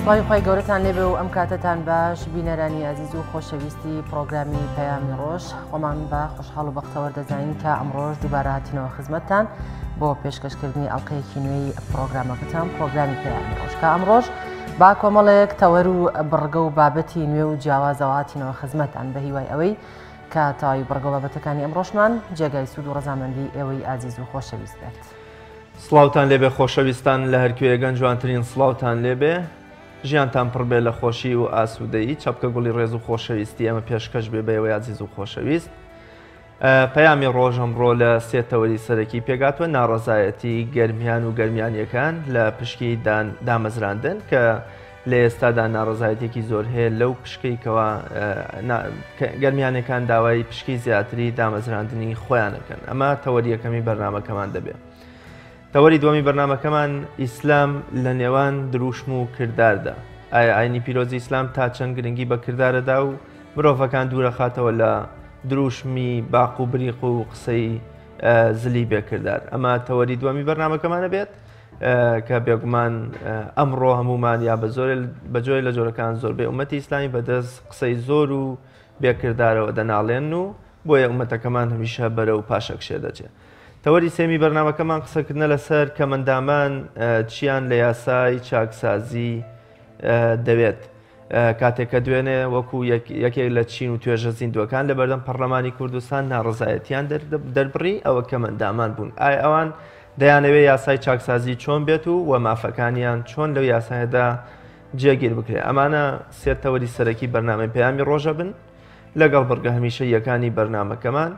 سڵاوی خۆی گەورەتان لێبێ و ئەم کاتەتان باش بینەرانی عزیز و خۆشەویستی پرۆگرامی پەیامی ڕۆژ خۆمان بە خۆشحاڵ و بەختەوەر دەزانین کە ئەمڕۆژ دووبارە هاتینەوە خزمەتتان بۆ پێشکەشکردنی ئەڵقەیەکی نوێی پرۆگرامەکەتان پرۆگرامی پەیامی ڕۆژ کە ئەمڕۆژ با کۆمەڵێک تەوەر و بڕگە و بابەتی نوێ و جیاوازەوە هاتینەوە خزمەتتان بە هیوای ئەوەی کە تاوی بڕگە و بابەتەکانی ئەمڕۆژمان جێگای سوود و ڕەزامەندی ئێوەی عزیز و خۆشەویست بێت. سڵاوتان لێبێ خۆشەویستان لە هەرکوێیەگەن جوانترین سڵاوتان لێبێ ژیانتان پڕبێ لە خۆشی و ئاسوودەیی چەپکە گوڵی ڕێز و خۆشەویستی ئەمە پێشکەش بێ بە ئێوەی عزیز و خۆشەویست. پەیامی ڕۆژ ئەمڕۆ لە سێ تەوەری سەرەکی پێگاتوە ناڕەزایەتی گەرمیان و گەرمیانیەکان لە پشکی دامەزراندن کە لە ئێستادا ناڕەزایەتێکی زۆر هەیە لەو پشکەیەوە گەرمیانەکان داوای پشکی زیاتری دامەزراندنی خۆیانەکەن. ئەمە تەوەری یەکەمی بەرنامەکەمان دەبێت. تەوەری دووەمی بەرنامەکەمان ئیسلام لە نێوان دروشم و کرداردا. ئایا ئاینی پیرۆزی ئیسلام تا چەند گرنگی بە کردارەدا و مرۆڤەکان دوورە خاتەوە لە دروشمی باق و بریق و قسەی زلی بێکردار. ئەمە تەوەری دووەمی بەرنامەکەمانە بێت کە بێگومان ئەمڕۆ هەمومان یا بەجۆی لە جۆرەکان زۆربەی ئومەتی ئیسلامی بەدەست قسەی زۆر و بێکردارەوە دەناڵێن و بۆیە ئومەتەکەمان هەمیشە بەرە و پاشەکشێ دەچێت. تەوەری سێمی بەرنامەکەمان قسەکردنە لەسەر کە مندامان چیان لە یاسای چاکسازی دەوێت کاتێککە دوێنێ وەکو یەکێک لە چین و توێژە زیندوەکان لە بەردەم پەرلەمانی کوردستان ناڕزایەتیان دەربڕی ئەوە کە مندامان بوون. ئایا ئەوان دەیانەوێت یاسای چاکسازی چۆن بێت و مافەکانیان چۆن لەو یاسایەدا جێگیر بکرێت. ئەمانە سێ تەوەری سەرەکی بەرنامەی پەیامی ڕۆژە بن لەگەڵ بڕگە هەمیشە یەکانی بەرنامەکەمان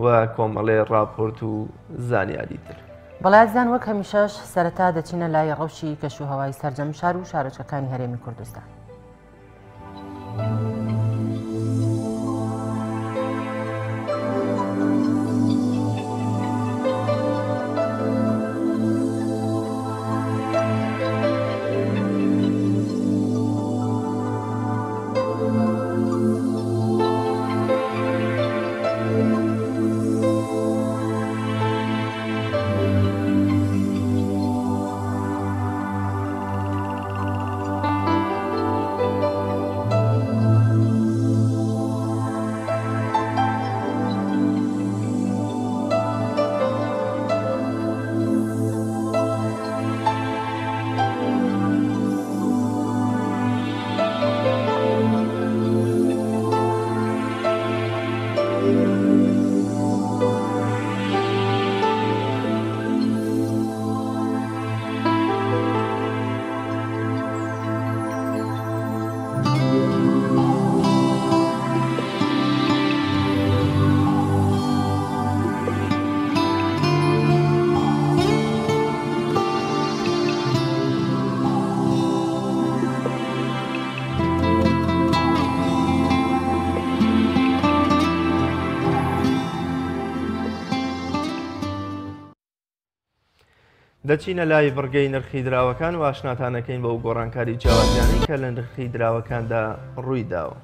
و کۆمەڵێ ڕاپۆرت و زانیاری تر. بەڵایزان وەک هەمیشەش سەرەتا دەچینە لای ڕەوشی کەشوهەوای سەرجەم شار و شارۆچەکانی هەرێمی کوردستان. دەچینە لای بڕگەی نرخی دراوەکان و ئاشناتانەکەین بە و گۆڕانکاری جیاوازیانی کە لە نرخی دراوەکاندا ڕووی داوە.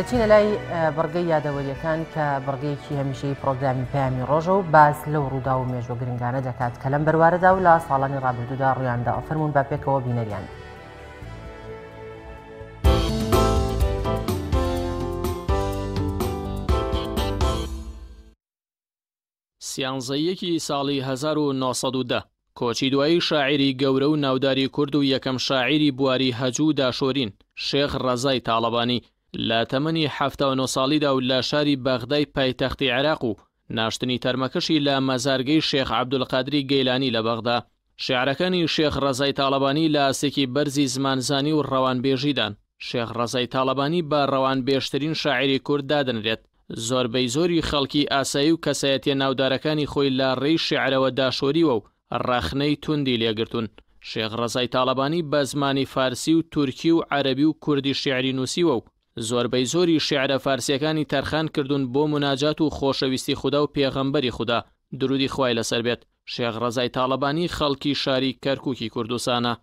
دەچینە لای بڕگەی یادەوەریەکان کە بڕگەیەکی هەمیشەی پرۆگرامی پەیامی ڕۆژە و باس لەو ڕوودا و مێژوە گرنگانە دەکات کە لەم بەروارەدا و لە ساڵانی ڕابردوودا ڕوویاندا ئەفەرمونون با پێکەوە بینەریان. سیانزەیەکی ساڵی 1910 کۆچی دوایی شاعیری گەورە و ناوداری کورد و یەکەم شاعیری بواری هەجوو داشۆرین شێخ ڕەزای تاڵەبانی لە تەمەنی 79 ساڵیدا و لە شاری بەغدای پایتەختی عێراق و ناشتنی تەرمەکەشی لە مەزارگەی شێخ عەبدولقادری گەیلانی لە بەغدا شێعرەکانی شێخ ڕەزای تاڵەبانی لە ئاسێکی بەرزی زمانزانی و ڕەوانبێژیدان شێخ ڕەزای تاڵەبانی بە ڕەوان بێشترین شاعیری کورد دادەنرێت. زۆربەی زۆری خەڵکی ئاسایی و کەسایەتیە ناودارەکانی خۆی لە ڕێی شیعرەوە داشۆریوە و ڕاخنەی توندی لێگرتوون. شێخ ڕەزای تاڵەبانی بە زمانی فارسی و تورکی و عەرەبی و کوردی شیعری نووسیوە و زۆربەی زۆری شیعرە فارسیەکانی تەرخان کردوون بۆ مناجات و خۆشەویستی خودا و پێغەمبەری خودا درودی خوای لەسەر بێت. شێخ ڕەزای تاڵەبانی خەڵکی شاری کەرکووکی کوردستانە.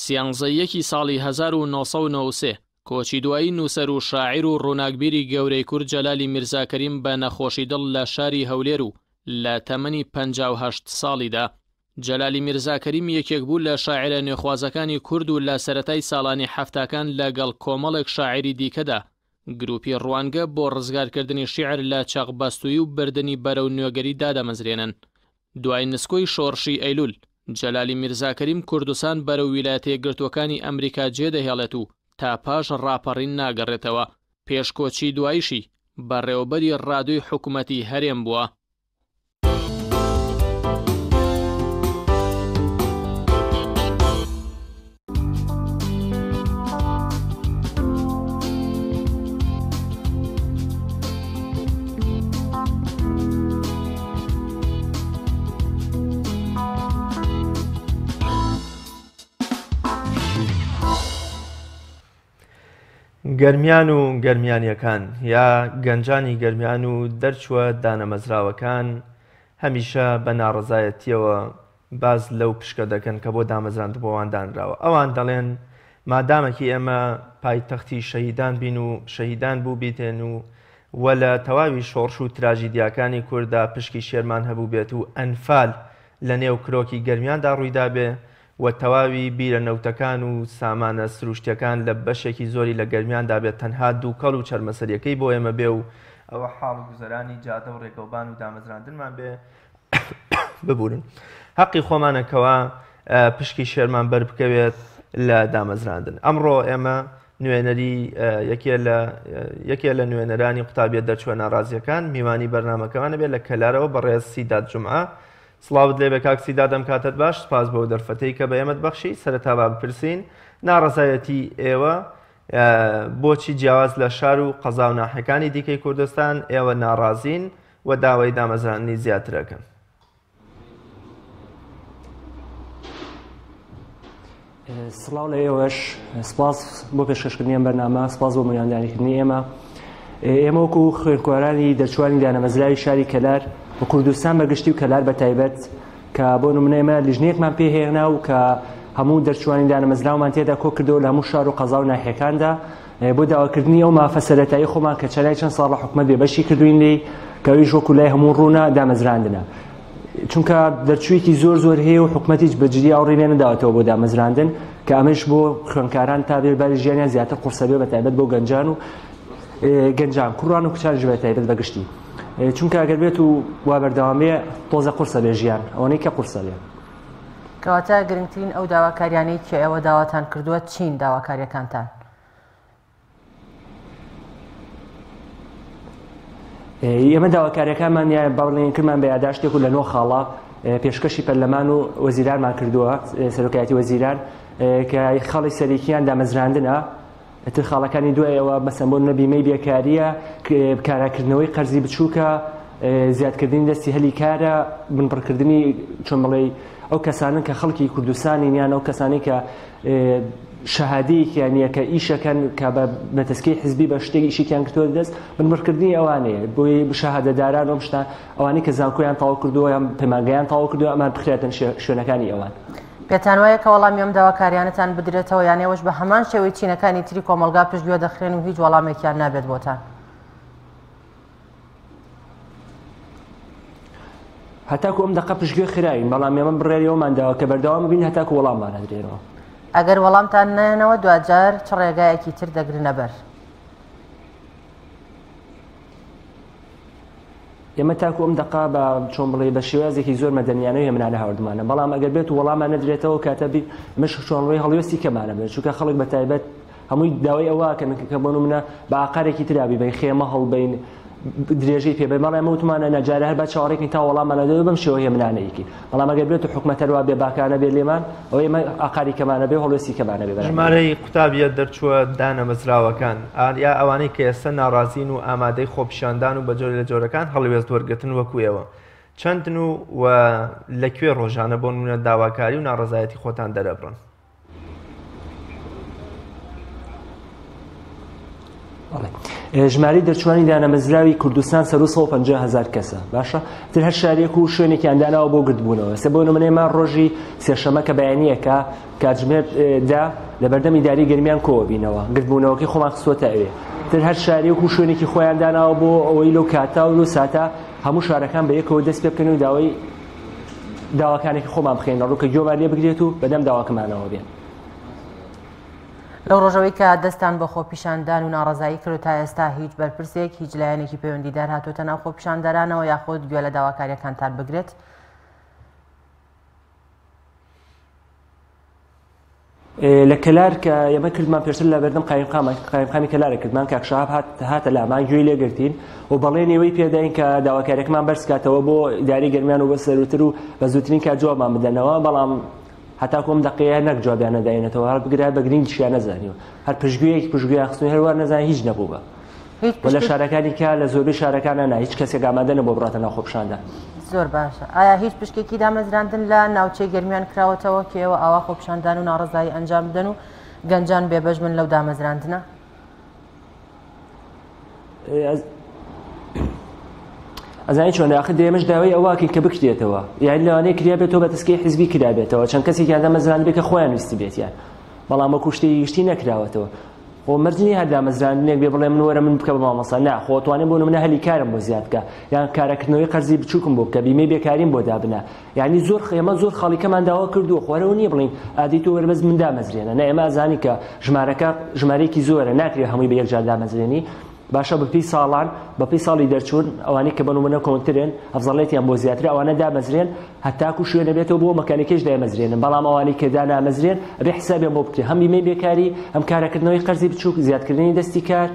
سیانزەیەکی ساڵی 1993 کۆچی دوایی نووسەر و شاعیر و ڕووناکبیری گەورەی کورد جەلالی میرزاکەریم بە نەخۆشی دڵ لە شاری هەولێر و لە تەمەنی 58 ساڵیدا. جەلالی میرزاکەریم یەکێک بوو لە شاعرە نوێخوازەکانی کورد و لە سەرەتای ساڵانی حەفتاکان لەگەڵ کۆمەڵێک شاعری دیکەدا گروپی ڕوانگە بۆ ڕزگارکردنی شیعر لە چاقبەستووی و بردننی بەرەو نوێگەری دادەمەزرێنن. دوای نسکۆی شۆڕشی ئەیلول جەلالی میرزاکەریم کوردستان بەرەو ویلایەتە یەکگرتووەکانی ئەمریکا جێدەهێڵێت و تا پاش ڕاپەڕین ناگەڕێتەوە. پێشکۆچی دواییشی بەڕێوەبەری ڕادووی حکوومەتی هەرێم بووە. گەرمیان و گەرمیانیەکان یا گەنجانی گەرمیان و دەرچووە دانەمەزراوەکان هەمیشە بە ناڕزایەتیەوە باز لەو پشکە دەکەن کە بۆ دامەزراندنەوەوان دانراوە. ئەوان دەڵێن مادامەکی ئێمە پایتەختی شەهیدان بین و شەهیدان بوو بیتێن و وە لە تەواوی شۆڕش و تراژیدیاکانی کووردا پشکی شێرمان هەبوو بێت و ئەنفال لە نێو کرۆکی گەرمیاندا ڕوویدا بێ و تەواوی بیرە نەوتەکان و سامانە سروشتیەکان لە بەشێکی زۆری لە گەرمیاندا بێت تەنها دووکەڵ و چەرمەسەریەکەی بۆ ئێمە بێ و ئەوە حاڵ گوزەرانی جادە و ڕێکەوبان و دامەزراندنمان بێ ببورن. حەقی خۆمانەکەوە پشکی شێرمان بەربکەوێت لە دامەزراندن. ئەمڕۆ ئێمە نوێنەری یەکێ لە نوێنەرانی قوتابیەت دەرچووە ناڕازیەکان میوانی بەرنامەکەمانە بێت لە کەلارەوە بەڕێز سیداد جومعە. سڵاوت لێ بە کاک سیداد ئەم کاتت باش، سپاس بۆ دەرفەتەی کە بە ئێمەت بەخشی. سەرەتا با بپرسین ناڕەزایەتی ئێوە بۆچی جیاواز لە شار و قەزا و ناحەکانی دیکەی کوردستان ئێوە ناڕازین و داوای دامەزراندنی زیاترەکەن؟ سڵاو لە ئێوەش، سپاس بۆ پێشکەشکردنی ئەم بەرنامە، سپاس بۆ مەیاندانیکردنی ئێمە. ئێمە وەکو خوێندکوارانی دەرچوانی دانەمەزراوی شاری کەلار و کوردستان بەگشتی و کەلار بە تایبەت کە بۆ نمونە ئێمە لیژنەیەکمان پێهێنا و کە هەموو دەرچوانی دانەمەزراومان تێدا کۆ کردەوە لە هەموو شار و قەزا و ناحیەکاندا بۆ داواکردنی ئەو مافە سەرەتایی خۆمان کە چەلای چەند ساڵە حکومەت بێبەشی کردوین لێی کە ئەویش وەکو لای هەموو ڕوونا دامەزراندنە. چونکە دەرچوویەکی زۆر هەیە و حکومەتیش بەجددی ئاوڕێ لێ نەداوەتەوە بۆ دامەزراندن کە ئەمەش بۆ خوێندکاران تا بێباری ژیانیان زیاتر قورسە بێ بە تایبەت بۆ گەنجان و گەنجان کوڕان و کچانش بە تایبەت بەگشتی. چونکە ئەگەر بێت و وا بەردەوامێ تۆزە قورسە بێ ژیان ئەوەنەی کە قورسە بێ. کەواتە گرنگترین ئەو داواکاریانەی کە ئێوە داواتان کردووە چین داواکاریەکانتان؟ ئێمە داواکاریەکانمان باڵێنکردمان بە یادداشتێک و لە 9 خاڵە پێشکەشی پەرلەمان و وەزیرانمان کردووە، سەرۆکایەتی وەزیران کە خاڵی سەرەکییان دامەزراندنە. تر خاڵەکانی دوایەوە مەسەن بۆ نەبیمەی بێکاریە، کاراکردنەوەی قەرزی بچووکە، زیادکردنی دەستی هەلی کارە، بنبڕکردنی چۆن بڵێ ئەو کەسانن کە خەڵکی کوردستانی یان ئەو کەسانی کە شەهادەیەکیان نییە کە ئیشەکەن کە بە تەسکەی حزبی بە شتێکی ئیشێکیان کردووە دەست بنبڕکردنی ئەوانەیە بۆی شەهادەداران ئەم شتان ئەوانەی کە زانکۆیان تەواو کردووە یان پەیمانگەیان تەواو کردووە ئەمان بخرێتن شوێنەکانی ئەوان. پێتان وایە کە وەڵامی ئەم داواکاریانتان بدرێتەوە یان ئێوەش بە هەمان شێوەی چینەکانی تری کۆمەلگا پشتگوێ دەخرێن و هیچ وەڵامێکیان نابێت بۆتان؟ هەتاکو ئەم دەقە پشتگوێ خراوین، بەڵام ئێمە بڕێریەوەمان داوە کە بەردەوام بین هەتاکو وەڵاممان هەدرێنەوە. ئەگەر وەڵامتان نێنەوە دوجار چ ڕێگایەکی تر دەگرنە بەر؟ ئێمە تاکو ئەم دەقا بە چۆن بڵێ بە شێوازێکی زۆر مەدەنیانەوە هێمنانە هەوردمانە، بەڵام ئەگەر بێت و وەڵامان نەدرێتەوە کاتەبی مش چۆنڕێی هەڵوێستی کەمانە بێت، چونکە خەڵک بە تایبەت هەمووی داوای ئەوەکەن کە بۆ نمونە بە ئاقارێکی ترابی بین خێمە هەڵبین درێژەی پێ بەڵێ ئەمە وتمانە نەجارە هەر بە چاوەڕێکی تا وەڵامانەدەوێت بەم شێوەیە منانەیەکی بەڵام ئەگەر بێت و حکومەتەروا بێ باکانە بێ لێمان ئەوەی ئێمە ئاقاری کەمانە بێ هەڵوێستی کەمانە بێ ژمارەی قوتابیەت دەرچووە دانەمەزراوەکان یا ئەوانەی کە ئێستا ناڕازین و ئامادەی خۆپیشاندان و بە جۆرە لە جۆرەکان هەڵوێست وەرگتن وەکوێەوە چەندن و لەکوێ ڕۆژانە بۆ نمونە داواکاری و ناڕزایەتی خۆتان دەرەبڕن؟ ژماری دەرچوانی دانەمەزراوی کوردستان 150,000 کەسە باشە تر هەر شارێک و شوێنێکیان داناوە بۆ گرتبوونەوە سێ بۆ نمونەیەمان ڕۆژی سێشەمە کە بەیانیەکە کاتژمێردا لە بەردەمی داری گەرمیان کۆوە بینەوە گرتبوونەوەکەی خۆمان خستوەتە ئەوێ تر هەر شارێک و شوێنێکی خۆیان داناوە بۆ ئەوەی لەو کاتا و لەو ساتە هەموو شارەکان بە یەکەوە دەست پێ بکەن و داوای داواکانێکی خۆمان بخێنە ڕووکە گوێمان لێ بگرێت و بەدەم داواکەمانەوە بێن لەو ڕۆژەوەی کە دەستان بە خۆپیشاندان و ناڕزایی کرد تا ئێستا هیچ بەرپرسێک هیچ لایەنێکی پەیوەندیدار هاتوۆتە ناو خۆپیشاندەرانەوە یاخود گوێ لە داواکاریەکانتان بگرێت؟ لە کەلار کە ئێمە کردمان پێشتر لە بەردەم قایمقامی کەلارە کردمان کە شەهاب هاتە لامان گوێی لێگرتین و بەڵێنەوەی پێداین کە داواکاریەکەمان بەرزکاتەوە بۆ ئیداری گەرمیان و بە سەرروتر و بە زووترین کات جوابمان بدەنەوە بەڵام هەتا کۆم دقەیە نەک جوابیان نەداێنێتەوە هەر بگرای بە گرنگیشیان نەزانیوە هەر پشتگوێیەکی پشتگوێیان خستنی هەروە نەزانانی هیچ نەبوو بە لە شارەکانی کە لە زۆربەی شارەکانە نا هیچ کەسێک ئامادە نەبوو بڕاتە ناو خۆپیشاندان. زۆر باشە. ئایا هیچ پشکێکی دامەزراندن لە ناوچەی گەرمیان کراوەتەوە کە ئێوە ئاوا خۆپیشاندان و ناڕزایی ئەنجام بدەن و گەنجان بێبەش من لەو دامەزراندنە؟ ئەزانی چۆن ئاخر دێمەش داوای ئەوواکەین کە بکرێتەوە یعنی لەوانەیە کریا بێتەوە بە تەسکەی حیزبی کرابێتەوە چەند کەسێکیان دامەزراند بێت کە خۆیان ویستی بێتیان بەڵام وەکو شتێکی گشتی نەکراوەتەوە خۆ مەرجنی هەر دامەزراندنێک بێ بڵێ من وەرە من بکە بە مامۆستا نا خۆ توانێت بۆ منە هەلی کارم بۆ زیاد بکە یان کارەکردنەوەی قەرزی بچووکم بۆ بکە بیمەی بێکاریم بۆ دابنە یعنی زۆر ئێمە زۆر خاڵیکەمان داوا کردووە خۆرەوە نییە بڵین ئادی تۆ وەربەز من دامەزرێنە نە ئێمە ئەزانی کە ژمارەیەکی زۆرە ناکرێت هەمووی بە یەکجار دامەزرێنی باشە بەپی ساڵان بەپی ساڵی دەرچوون ئەوانەی کە بەنمونە کۆنترن ئەفزەڵێتیان بۆ زیاتر ئەوانە دامەزرێن هەتاکو شوێنە بێتەوە بۆ مەکانیکیش دامەزرێنن بەڵام ئەوانەی کە دانامەزرێن ئەبێ حسابیان بۆ بکرێت هەم بیمەی بێکاری ئەم کارەکردنەوەی قەرزی بچووک زیادکردنی دەستی کار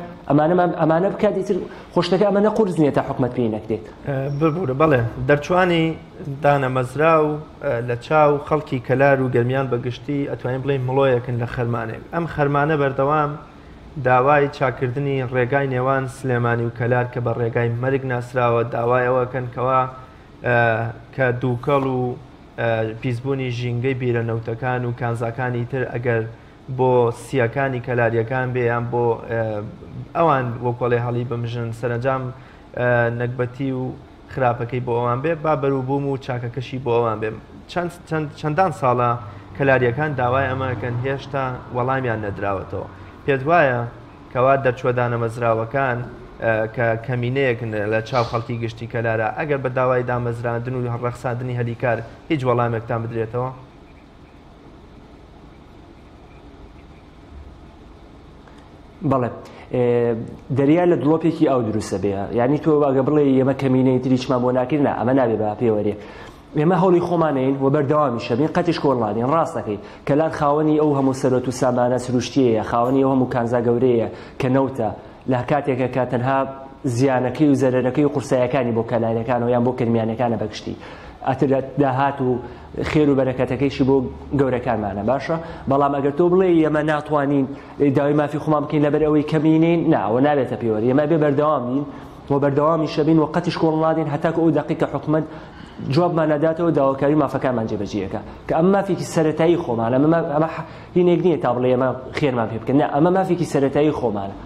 ئەمانە بکات ئیتر خۆشتەکە ئەمە قورس نییە تا حکومەت پێی نەکرێت. ببوورە بەڵێ دەرچوانی دانەمەزرا و لە چاو خەڵکی کەلار و گەرمیان بەگشتی ئەتوانین بڵێن مڵۆیەکن لە خەرمانێک ئەم خەرمانە بەردەوام داوای چاکردنی ڕێگای نێوان سلێمانی و کەلار کە بە ڕێگای مەرگ ناسراوە داوایەوەکەنکەوە کە دووکەڵ و پیسبوونی ژینگەی بیرەنەوتەکان و کانزاکانی تر ئەگەر بۆ سیەکانی کەلاریەکان بێ یان بۆ ئەوان وەکۆڵێ هەڵی بمژن سەرنجام نەکبەتی و خراپەکەی بۆ ئەوان بێ با بەروبووم و چاکەکەشی بۆ ئەوان بێ چەندان ساڵە کەلاریەکان داوای ئەمەکەن هێشتا وەڵامیان نەدراوەتەوە پێت وایە کەوا دەرچوە دانەمەزراوەکان کە کەمینەیەکن لە چاو خەڵکی گشتی کەلارە ئەگەر بە داوای دامەزراندن و ڕەخساندنی هەلیکار هیچ وەڵامێکتان بدرێتەوە؟ بەڵێ دەریا لە دڵۆپێکی ئاو دروستە بێ یعنی تۆ ئەگە بڵێ ئێمە کەمینەی تریچمان بۆ ناکردنا ئەمە نابێ بە پێوەریە ئێمە هەوڵی خۆمانین و بەردەوامیشە بین قەتیش کۆڵادین ڕاستەکەی کەلان خاوەنی ئەو هەموو سەرۆت و سامانە سروشتیەیە خاوەنی ئەو هەموو کانزا گەورەیە کە نەوتە لە کاتێکە کە تەنها زیانەکەی و زەرەرەکەی و قورسایەکانی بۆ کەلارەکانەوە یان بۆ کرمیانەکانە بەگشتی ئەتر داهات و خێر و بەرەکەتەکەیشی بۆ گەورەکانمانە باشە بەڵام ئەگەر تۆ بڵێ ئێمە ناتوانین داوای مافی خۆمان بکەین لەبەر ئەوەی کەمینین ناوە نابێتە پێوەری ئێمە بێ بەردەوامین و بەردەوامی شەبین و قەتیش کۆڵادین هەتاکە ئەو دەقیقە حکومەت جوابمان نەداتەوە داواکاری مافەکانمان جێبەجێەکە کە ئەمە مافێکی سەرەتایی خۆمانە ئەمە هینێک نییە تا بڵێ ئێمە خێرمان پێ بکەن ئەمە مافێکی سەرەتایی خۆمانە.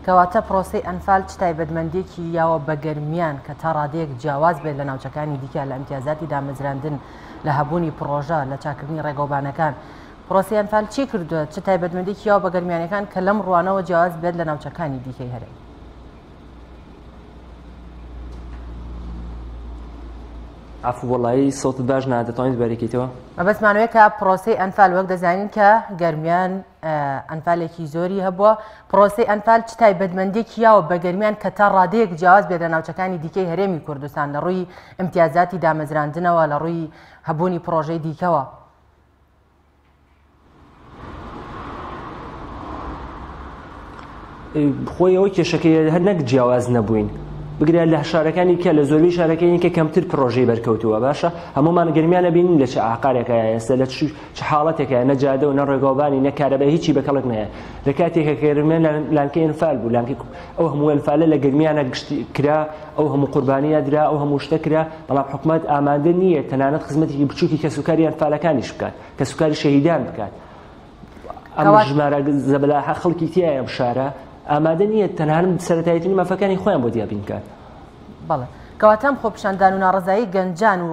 کەواتە پرۆسەی ئەنفال چ تایبەتمەندێکی یاوە بە گەرمیان کە تا ڕادەیەک جیاواز بێت لە ناوچەکانی دیکە لە ئیمتیازاتی دامەزراندن لە هەبوونی پرۆژە لە چاکردنی ڕێگەوبانەکان پرۆسەی ئەنفال چی کردووە چ تایبەتمەندێکی یاوە بە گەرمیانەکان کە لەم ڕوانەوە جیاواز بێت لە ناوچەکانی دیکەی هەرێ؟ ئەف وەڵایی سەوتت باش نادەتوانیت بەرەکەیتەوە مەبەستمانەوەی کە پرۆسەی ئەنفال وەک دەزانین کە گەرمیان ئەنفالێکی زۆری هەبووە پرۆسەی ئەنفال چ تایبەتمەندێکی یاوە بە گەرمیان کە تا ڕادەیەک جیاواز بێت لە ناوچەکانی دیکەی هەرێمی کوردستان لە ڕووی ئیمتیازاتی دامەزراندنەوە لە ڕووی هەبوونی پرۆژەی دیکەوە؟ خۆی ئەوەی کێشەکەی هەر نەک جیاواز نەبووین بگرێت لە شارەکانی کە لە زۆربەی شارەکانی کە کەمتر پرۆژەی بەرکەوتووە باشە هەمومان گەرمیانە بینین لە چه عقارێکە ئێستا لە چ حاڵەتێکە نە جادە و نە ڕێگاوبانی نە کارەبای هیچی بە کەڵک نەیە لە کاتێکە گەرمیان لانکەی ئەنفال بوو لانکەی ئەو هەموو ئەنفالە لە گەرمیانە گشتی کرا ئەو هەموو قوربانیە درا ئەو هەموو شتە کرا بەڵام حکومەت ئامادە نییە تەنانەت خزمەتێکی بچووکی کە سوکاری ئەنفالەکانیش بکات کە سوکاری شەهیدان بکات ئەم ژمارە زەبەلا خەڵکی تایە ئەم شارە ئامادە نییە تەنانەت سەرەتایەتی مافەکانی خۆیان بۆ دیابین کات. بەڵێ کەواتەم خۆپیشاندان و ناڕزایی گەنجان و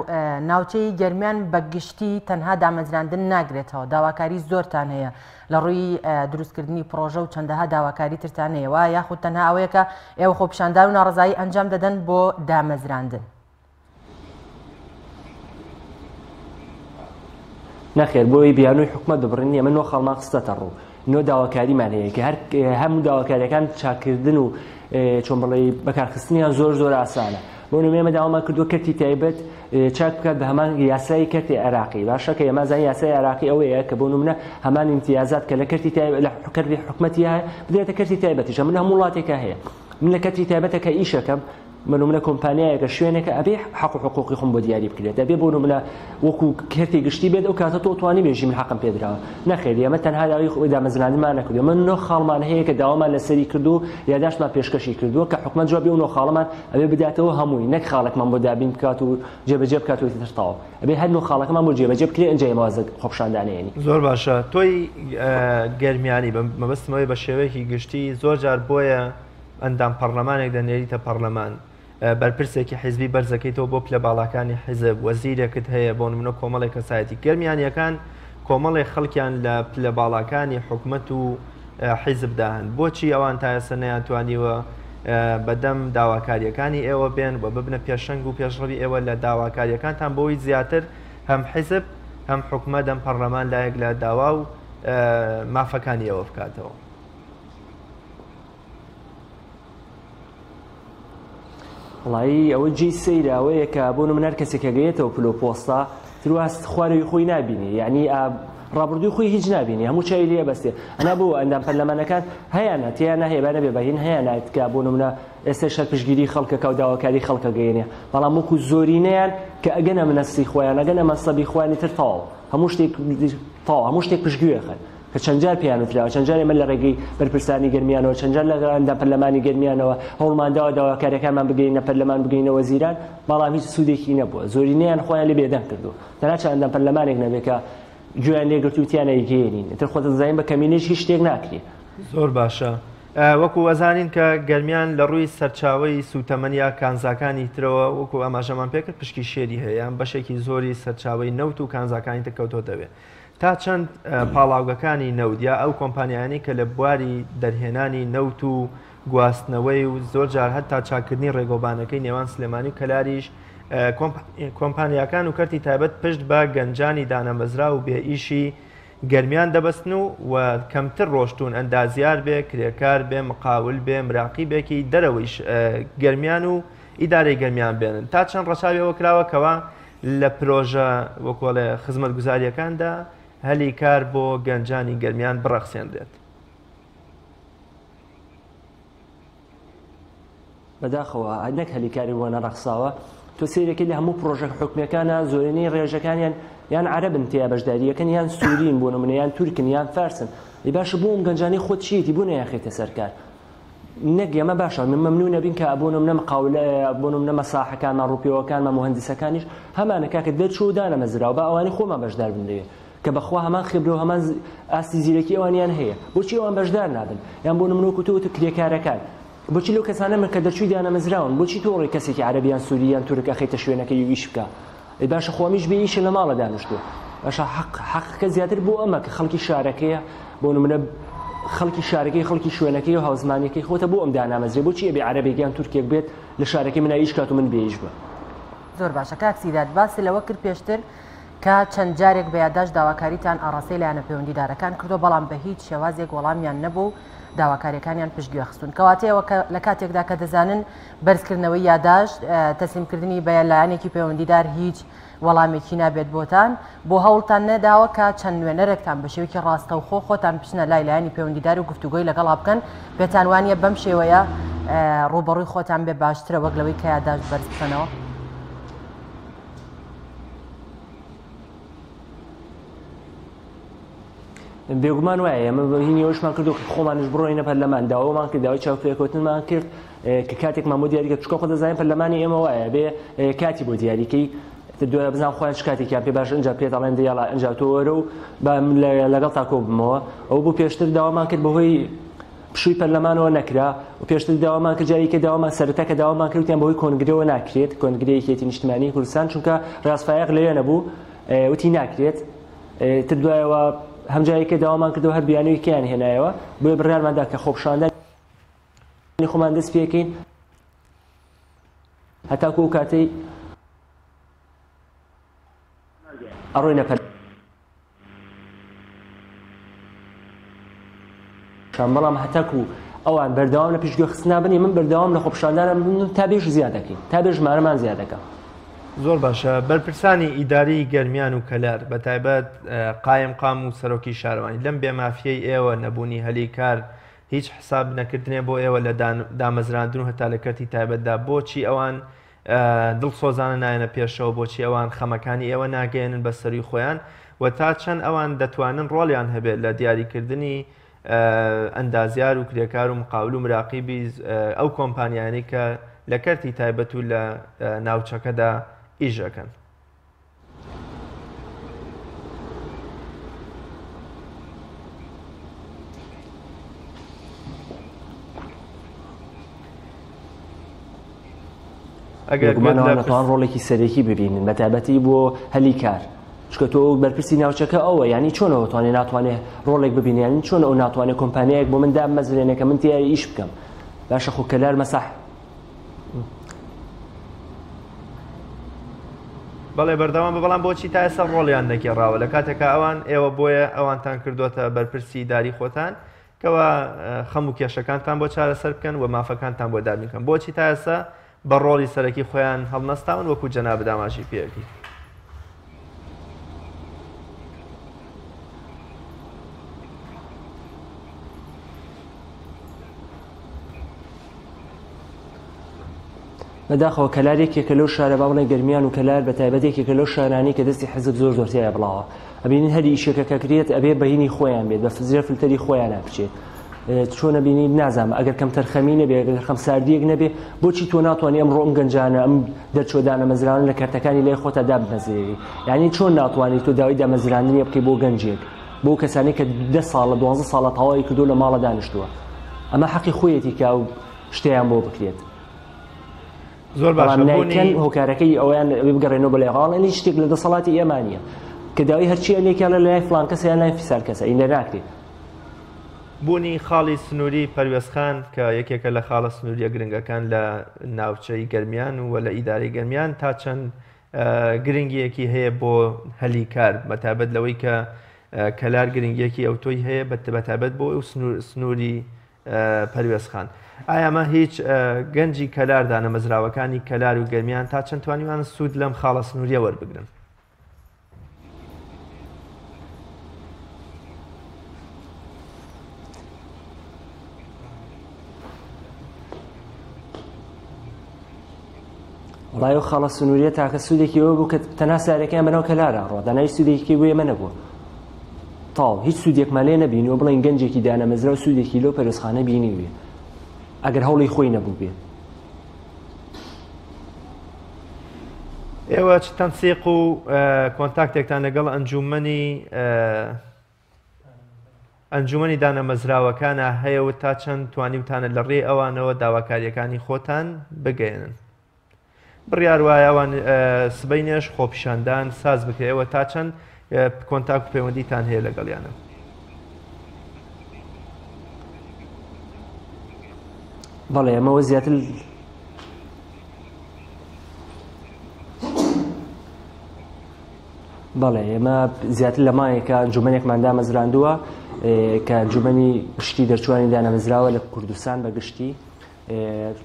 ناوچەی گەرمیان بە گشتی تەنها دامەزراندن ناگرێتەوە داواکاری زۆرتان هەیە لە ڕووی دروستکردنی پرۆژە و چەندەها داواکاری ترتان هەیەوە یاخود تەنها ئەوەیە کە ئێوە خۆپیشاندان و ناڕزایی ئەنجام دەدەن بۆ دامەزراندن. نەخێر بۆی بیانووی حکومەت ببڕین ئێمە نۆ خەڵمان خستەتە ڕوو نۆ داواکاریمان هەیە کە هەموو داواکاریەکان چاکردن و چۆن بڵێ بەکارخستنیان زۆر ئاسانە بۆ نمێمە داوامان کردووە کەرتی تایبەت چاک بکات بە هەمان یاسای کەرتی عێراقی باشە کە ئێمە زانین یاسای عێراقی ئەوەیە کە بۆ نمونە هەمان امتیازات کە لە کەرتی لە کەرتی حکومەتی هەیە بدرێتە کەرتی تایبەتیش من هەموو وڵاتێکە هەیە من لە کەرتی تایبەتەکە ئیشەکەم منە کۆمپانیایەکە شوێنێکە ئەبێ حەق و حقوقی خۆم بۆ دیاری بکرێت دەبێ بۆ نمونە وەکو کەرتی گشتی بێت ئەو کاتە تۆ توانی بێژی من حەقم پێدراوە نەخێر ئێمە تەنها داوای خۆی دامەزراندنمان نەکردو من نۆ خاڵمان هەیە کە داوامان لەسەری کردو یاداشتمان پێشکەشی کردووە کە حکومەت جواب بێ و نۆ خاڵمان ئەبێ بداتەوە هەمووی نەک خاڵێکمان بۆ دابین بکات و جێبەجێ بکات و ترتاوە ئەبێ هەر نۆ خاڵەکەمان بۆ جێبەجێ بکرێ ئەنجا ئێمەوازە خۆپیشاندانەیەنی زۆر باشە تۆی گەرمیانی مەبەستمەوەی بە شێوەیەکی گشتی زۆر جار بۆیە ئەندام پەرلەمانێک دەنێریتە پەرلەمان بەرپرسێکی حیزبی بەرزەکەیتەوە بۆ پلە باڵاکانی حیزب وەزیرێکت هەیە بۆ نمونە کۆمەڵی کەسایەتی گەرمیانیەکان کۆمەڵی خەڵکیان لە پلە باڵاکانی حکومەت و حیزبداهن بۆچی ئەوان تا ئێستا نەیانتوانیوە بەدەم داواکاریەکانی ئێوە بێن و ببنە پێشەنگ و پێشڕەوی ئێوە لە داواکاریەکانتان بۆی زیاتر هەم حیزب هەم حکومەت هەم پەرلەمان لایەک لە داوا و مافەکانی ئێوە بکاتەوە. وڵایی ئەوە جێی سەیراوەیە کە بۆ نمونە هەر کەسێکە گەیێتەوە پلۆپۆستا ترواست خوارەوەی خۆی نابینی یعنی ڕابردووی خۆی هیچ نابینی هەموو چای لێ بەستێ ئەنا بۆ ئەندام پەرلەمانەکان هەیەە تیان نهەیە بە نەبێ بەهین هەیەنات کە بۆ نمونە ئێستا شەر پشتگیری خەڵکەکە و داواکاری خەڵکە گەیەنێ بەڵام وەکو زۆرینەیان کە ئەگەنە منەسی خۆیان ئەگەنە مەسەبی خۆیانی تر تەواو هەموو شتێک پشتگوێخن کە چەند جار پیانوتراوە چەند جار ئێمە لە ڕێگەی بەرپرسانی گەرمیانەوە چەند جار لە ئەندام پەرلەمانی گەرمیانەوە هەوڵمانداوە داواکاریەکانمان بگەینە پەرلەمان بگەینە وەزیران بەڵام هیچ سوودێکی نەبووە زۆرینەیان خۆیان لێ بێدەنگ کردو تەنانەت ئەندام پەرلەمانێک نەبێت کە گوێیان لێگرتووتیانە یگەێنین ئیتر خۆتە دەزانین بە کەمینێش هیچ شتێک ناکرێت. زۆر باشە وەکو ئەزانین کە گەرمیان لە ڕووی سەرچاوی سوتەمەنیا کانزاکانی ترەوە وەکو ئەماژەمان پێکرد پشکی شێری هەیە بەشێکی زۆری سەرچاوی نەوت و کانزاکانی تکەوتۆ دەبێت تا چەند پاڵاوگەکانی نەود یا ئەو کۆمپانیانی کە لە بواری دەرهێنانی نەوت و گواستنەوەی و زۆر جار هەتا چاکردنی ڕێگۆبانەکەی نێوان سلێمانی و کەلاریش کۆمپانیاکان و کەرتی تایبەت پشت بە گەنجانی دانەمەزرا و بێ ئیشی گەرمیان دەبەستن و کەمتر ڕۆشتون ئەندازیار بێ کرێکار بێ مقاول بێ مراقی بێکی دەرەوەیش گەرمیان و ئیدارەی گەرمیان بێنن تا چەند ڕەچاویەوە کراوەکەوە لە پرۆژە وەکۆڵێ خزمەت گوزاریەکاندا هەلی کار بۆ گەنجانی گەرمیان بڕەخسێنرێت. بەداخەوە نەک هەلیکاری بۆ نەڕەخساوە تۆ سیرەکەی لە هەموو پرۆژە حکومەکانە زۆرینەی ڕێژەکانیان یان عەرەبن تیا بەشداریەکەن یان سوورین بۆ نمونە یان تورکن یان فارسن لی باشە بۆ ئەم گەنجانی خۆت چیەتی بوو نەیەخێتە سەرکار نەک ئێمە باشە من مەمنوع نەبین کە بۆ نمونە مقاولە بۆ نمونە مەساحەکانمان ڕوپێوەکانمان مهندسەکانیش هەمانە کاکە دەرچوو دانەمەزراوە بە ئەوانی خۆمان بەشدار بندەوێت کە بەخوا هەمان خبرە و هەمان ئاستی زیرەکی ئەوانیان هەیە بۆچی ئەوان بەشدار نابن یان بۆ نمونە وەکو کرێکارەکان بۆچی لەو کەسانە من کە دەرچووی دانەمەزراون بۆچی تۆڕی کەسێکی عەرەبیان سووریان تورک ئەخەیتە شوێنەکەی و ئیش بکە باشە خۆمیش بێ ئیشە لە ماڵە دانیشتووە باشە حەقەکە زیاتر بۆ ئەمە کە خەڵکی شارەکەیە بۆ نمونە خەڵکی شارەکەی خەڵکی شوێنەکەی و هاوزمانیەکەی خۆتە بۆ ئەم دانامەزرێ بۆچی ئەبێ عەرەبێکیان تورکێک بێت لە شارەکەی منایش کات و من بێیش بە. زۆر باشە کاکسیداد باسی لەوە کرد پێشتر کە چەند جارێک بە یادداشت داواکاریتان ئاڕاستەی لایەنە پەیوەندیدارەکان کردو بەڵام بە هیچ شێوازێک وەڵامیان نەبوو داواکاریەکانیان پشتگوێ خستون کەواتەیەوە لە کاتێکدا کە دەزانن بەرزکردنەوەی یادداشت تەسلیمکردنی بە لایەنێکی پەیوەندیدار هیچ وەڵامێکی نابێت بۆتان بۆ هەوڵتان نەداوە کە چەند نوێنەرێکتان بە شێوەیەکی ڕاستەوخۆ خۆتان بچنە لای لایەنی پەیوەندیدار و گفتوگۆی لەگەڵ بکەن پێتان وانە بەم شێوەیە ڕوبەڕووی خۆتان بێ باشترە وەک لەوەی کە یادداشت بەرز بکەنەوە. بێگومان وایە ئەمە هینیەوەشمان کردو خۆمانش بڕۆینە پەرلەمان داوەمان کرد داوای چاوپێکوتنمان کرد کە کاتێکمان بۆ دیاریکە چکە خۆ دەزانین پەرلەمانی ئێمە وایە بێ کاتی بۆ دیاریکەی دوای بزان خۆیان چ کاتێکیان پێ باش ئەنج پێت ئەڵێن دیاڵا ئەنج تۆ وەرە و لەگەڵ تا کۆ بمەوە ئەو بۆ پێشتر داوامان کرد بەهۆی پشووی پەرلەمانەوە نەکرا و پێشتر داوامان کرد جاریکە داوامان سەرەتا کە داوامان کردیان بەهۆی کۆنگرەوە ناکرێت کۆنگرەیەکی نیشتیمانی کوردستان چونکە ڕاستفایەق لەوێ نەبوو وتی ناکرێت تر دوایەوە هەم جایەکە داوامان کردەوە هەر بیانوویکیان هێنایەوە بۆ بڕیارماندا کە خۆپشاندنی خۆمان دەست پێکەین هەتاکو و کاتەی ئەڕۆینە پەرلەمان بەڵام هەتاکو ئەوان بەردەوام لە پێشگوێ خستنا بنی من بەردەوام لە خۆپشاندانە تا بێژ زیاد دەکەین تا بێ ژمارەمان زیاد دەکەم. زۆر باشە بەرپرسانی ئیداری گەرمیان و کەلار بە تایبەت قایم قام و سەرۆکی شارەوانی لەم بێمافیەی ئێوە نەبوونی هەلی کار هیچ حساب نەکردنێ بۆ ئێوە لە دامەزراندن و هەتا لە کەرتی تایبەتدا بۆچی ئەوان دڵسۆزانە نایەنە پێشەوە بۆچی ئەوان خەمەکانی ئێوە ناگەێنن بە سەری خۆیان و تا چەند ئەوان دەتوانن ڕۆڵیان هەبێت لە دیاریکردنی ئەندازیار و کرێکار و مقاول و مراقیبی ئەو کۆمپانیانی کە لە کەرتی تایبەت و لە ناوچەکەدا ئیژەکەن. ئەگەرتوان ڕۆڵێکی سەرێکی ببینن بە تایبەتی بۆ هەلی کار چکە تۆ بەرپرسی ناوچەکە ئەوە ینی چۆنەوە توانێت ناتوانێت ڕۆڵێک ببینیانی چۆن ئەو ناتوانێت کۆمپانیایەک بۆ من دامەزرێنێکە من تیاری ئیش بکەم باشە خۆ کەلار مەسەح بەڵێ بەردەوام بەڵام بۆچی تا ئێستا ڕۆڵیان نەگێڕاوە لە کاتێکە ئەوان ئێوە بۆیە ئەوانتان کردوتە بەرپرسی داری خۆتان کەەوە خەم و کێشەکانتان بۆ چارەسەر بکەن و مافەکانتان بۆ دابین بکەن بۆچی تا ئێستا بە ڕۆڵی سەرەکی خۆیان هەڵنەستاون وەکو جەناب داماشی پێکی. بەداخەوە کەلارێکێکە لەو شارە با بڵێن گەرمیان و کەلار بە تایبەتێکێکە لەو شارانی کە دەستی حزب زۆر زۆرتیایە بڵاوە ئەبینین هەری ئیشێکەکە کرێت ئەبێ بەهینی خۆیان بێت بە فزیێر فلتەری خۆیان ناپچێت چۆنە بینی نازانم ئەگەر کەم تەرخەمی نەبێ ئەگەر خەم ساردیەک نەبێ بۆچی تۆ ناتوانانی ئەمڕۆ ئەم گەنجانە ئەم دەرچۆ دامەزران لە کارتەکانی لای خۆتە دابنەزێری یعنی چۆن ناتوانانی تۆ داوای دامەزرانی بکەی بۆ گەنجێک بۆ کەسانی کە 10 ساڵە 12 ساڵە تەواوی کردو لە ماڵە دانیشتووە ئەمە حەقی خۆیەتی کە ئەو شتیان بۆ بکرێت. زۆر باشکەن هۆکارەکەی ئەویان بگەڕێنەوە بە لێغاڵێنی شتێک لە دەسەڵاتی ئێمانە کە داوای هەرچی لێکیان لە لای فلان کەسە یان لای فیسار کەسە ئینە ناکرێت. بوونی خاڵی سنووری پەروێزخان کە یەکێکە لە خاڵە سنووریە گرنگەکان لە ناوچەی گەرمیان و لە ئیداری گەرمیان تا چەند گرنگیەکی هەیە بۆ هەلی کار بەتابەت لەوەی کە کەلار گرنگیەکی ئەوتۆی هەیە بەتابەت بۆ ئەو سنووری پەروێزخان. ئایا ئەمە هیچ گەنجی کەلار دانەمەزراوەکانی کەلار و گەرمیان تا چەند توانیوان سوود لەم خاڵە سنووریە وەربگرن؟ وڵای و خاڵە سنووریە تاکە سوودێکی ئەوە بوو کە تەنها سارەکەیان بەناو کەلارە ڕۆدانای سوودێکی بۆ ئێمە نەبووە تاو هیچ سوودێکمان لێ نەبینیەوە بڵێن گەنجێکی دانەمەزرا و سوودێکی لەو پەرۆزخانە بینیوێ ئەگەر هەوڵی خۆی نەبوو بێ. ئێوە چ تەنسیق و کۆنتاکتێکتان لەگەڵ ئەنجومەنی دانەمەزراوەکانە هەیە و تا چەند توانیوتانە لە ڕێ ئەوانەوە داواکاریەکانی خۆتان بگەێنن بڕیار وایە ئەوان سبەی نوێژ خۆپیشاندان ساز بکرێەوە تا چەند کۆنتاک و پەیوەندیتان هەیە لەگەڵیانە؟ بەڵێ ئەمەوە زیاتر بەڵێ ئێمە زیاتر لە مایەکە ئەنجومەنێکمان دامەزراندووە کە ئەنجومەنی پشتی دەرچوانی دانەمەزراوە لە کوردستان بەگشتی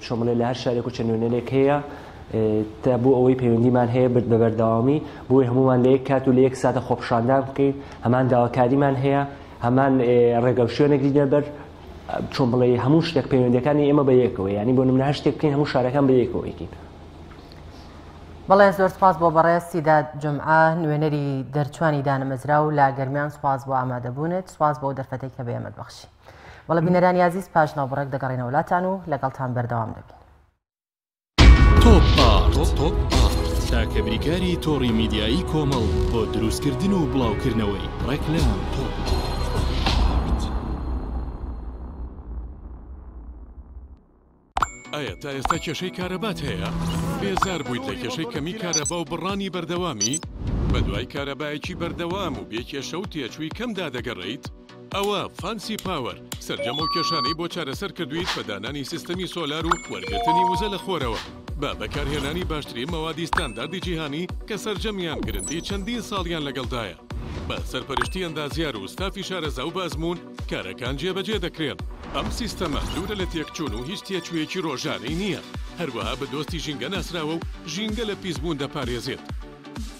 شۆمەڵێ لە هەر شارێک و چەند نوێنەرێک هەیە تا بۆ ئەوەی پەیوەندیمان هەیە بە بەردەوامی بۆی هەمومان لە یەک کات و لە یەک ساتە خۆپشاندان بکەین هەمان داواکاریمان هەیە هەمان ڕێگە و شوێنێکی دەبەر چۆن بڵێ هەموو شتێک پەیوەندیەکانی ئێمە بە یەکەوە یعنی بۆ نمونە هەر شتێک بکەین هەموو شارەکان بە یەکەوە بکەین. بەڵێ زۆر سپاس بۆ بەڕێستیدا جمعە نوێنەری دەرچوانی دانەمەزرا و لا گەرمیان سپاس بۆ ئامادەبوونت سپاس بۆ دەرفەتێک کە بە ئێمە بەخشی. وەڵە بینەرانی عزیز پاش ناوبڕێک دەگەڕێنە وڵاتان و لەگەڵتان بەردەوام دەبین. تۆپ تاکە بریکاری تۆڕی میدیایی کۆمەڵ بۆ دروستکردن و بڵاوکردنەوەی ڕێکلام تۆپ. ئایا تا ئێستا کێشەی کارەبات هەیە؟ بێزار بوویت لە کێشەی کەمی کارەبا و بڕانی بەردەوامی؟ بە دوای کارەبایەکی بەردەوام و بێکێشە و تێچووی کەمدا دەگەڕێیت؟ ئەوە فانسی پاوەر سەرجەمە و کێشانەی بۆ چارەسەر کردویت بە دانانی سیستەمی سۆلار و وەرگرتنی وزە لە خۆرەوە بە بەکارهێنانی باشترین مەوادی ستانداردی جیهانی کە سەرجەمیان گرنگی چەندین ساڵیان لەگەڵدایە. بە سەرپەرشتی ئەندازیار و ستافی شارەزا و بازمون کارەکان جێبەجێ دەکرێن. ئەم سیستەمە دوورە لە تێکچوون و هیچ تێچوویەکی ڕۆژانەی نییە. هەروەها بە دۆستی ژینگە ناسراوە و ژینگە لە پیسبوون دەپارێزێت.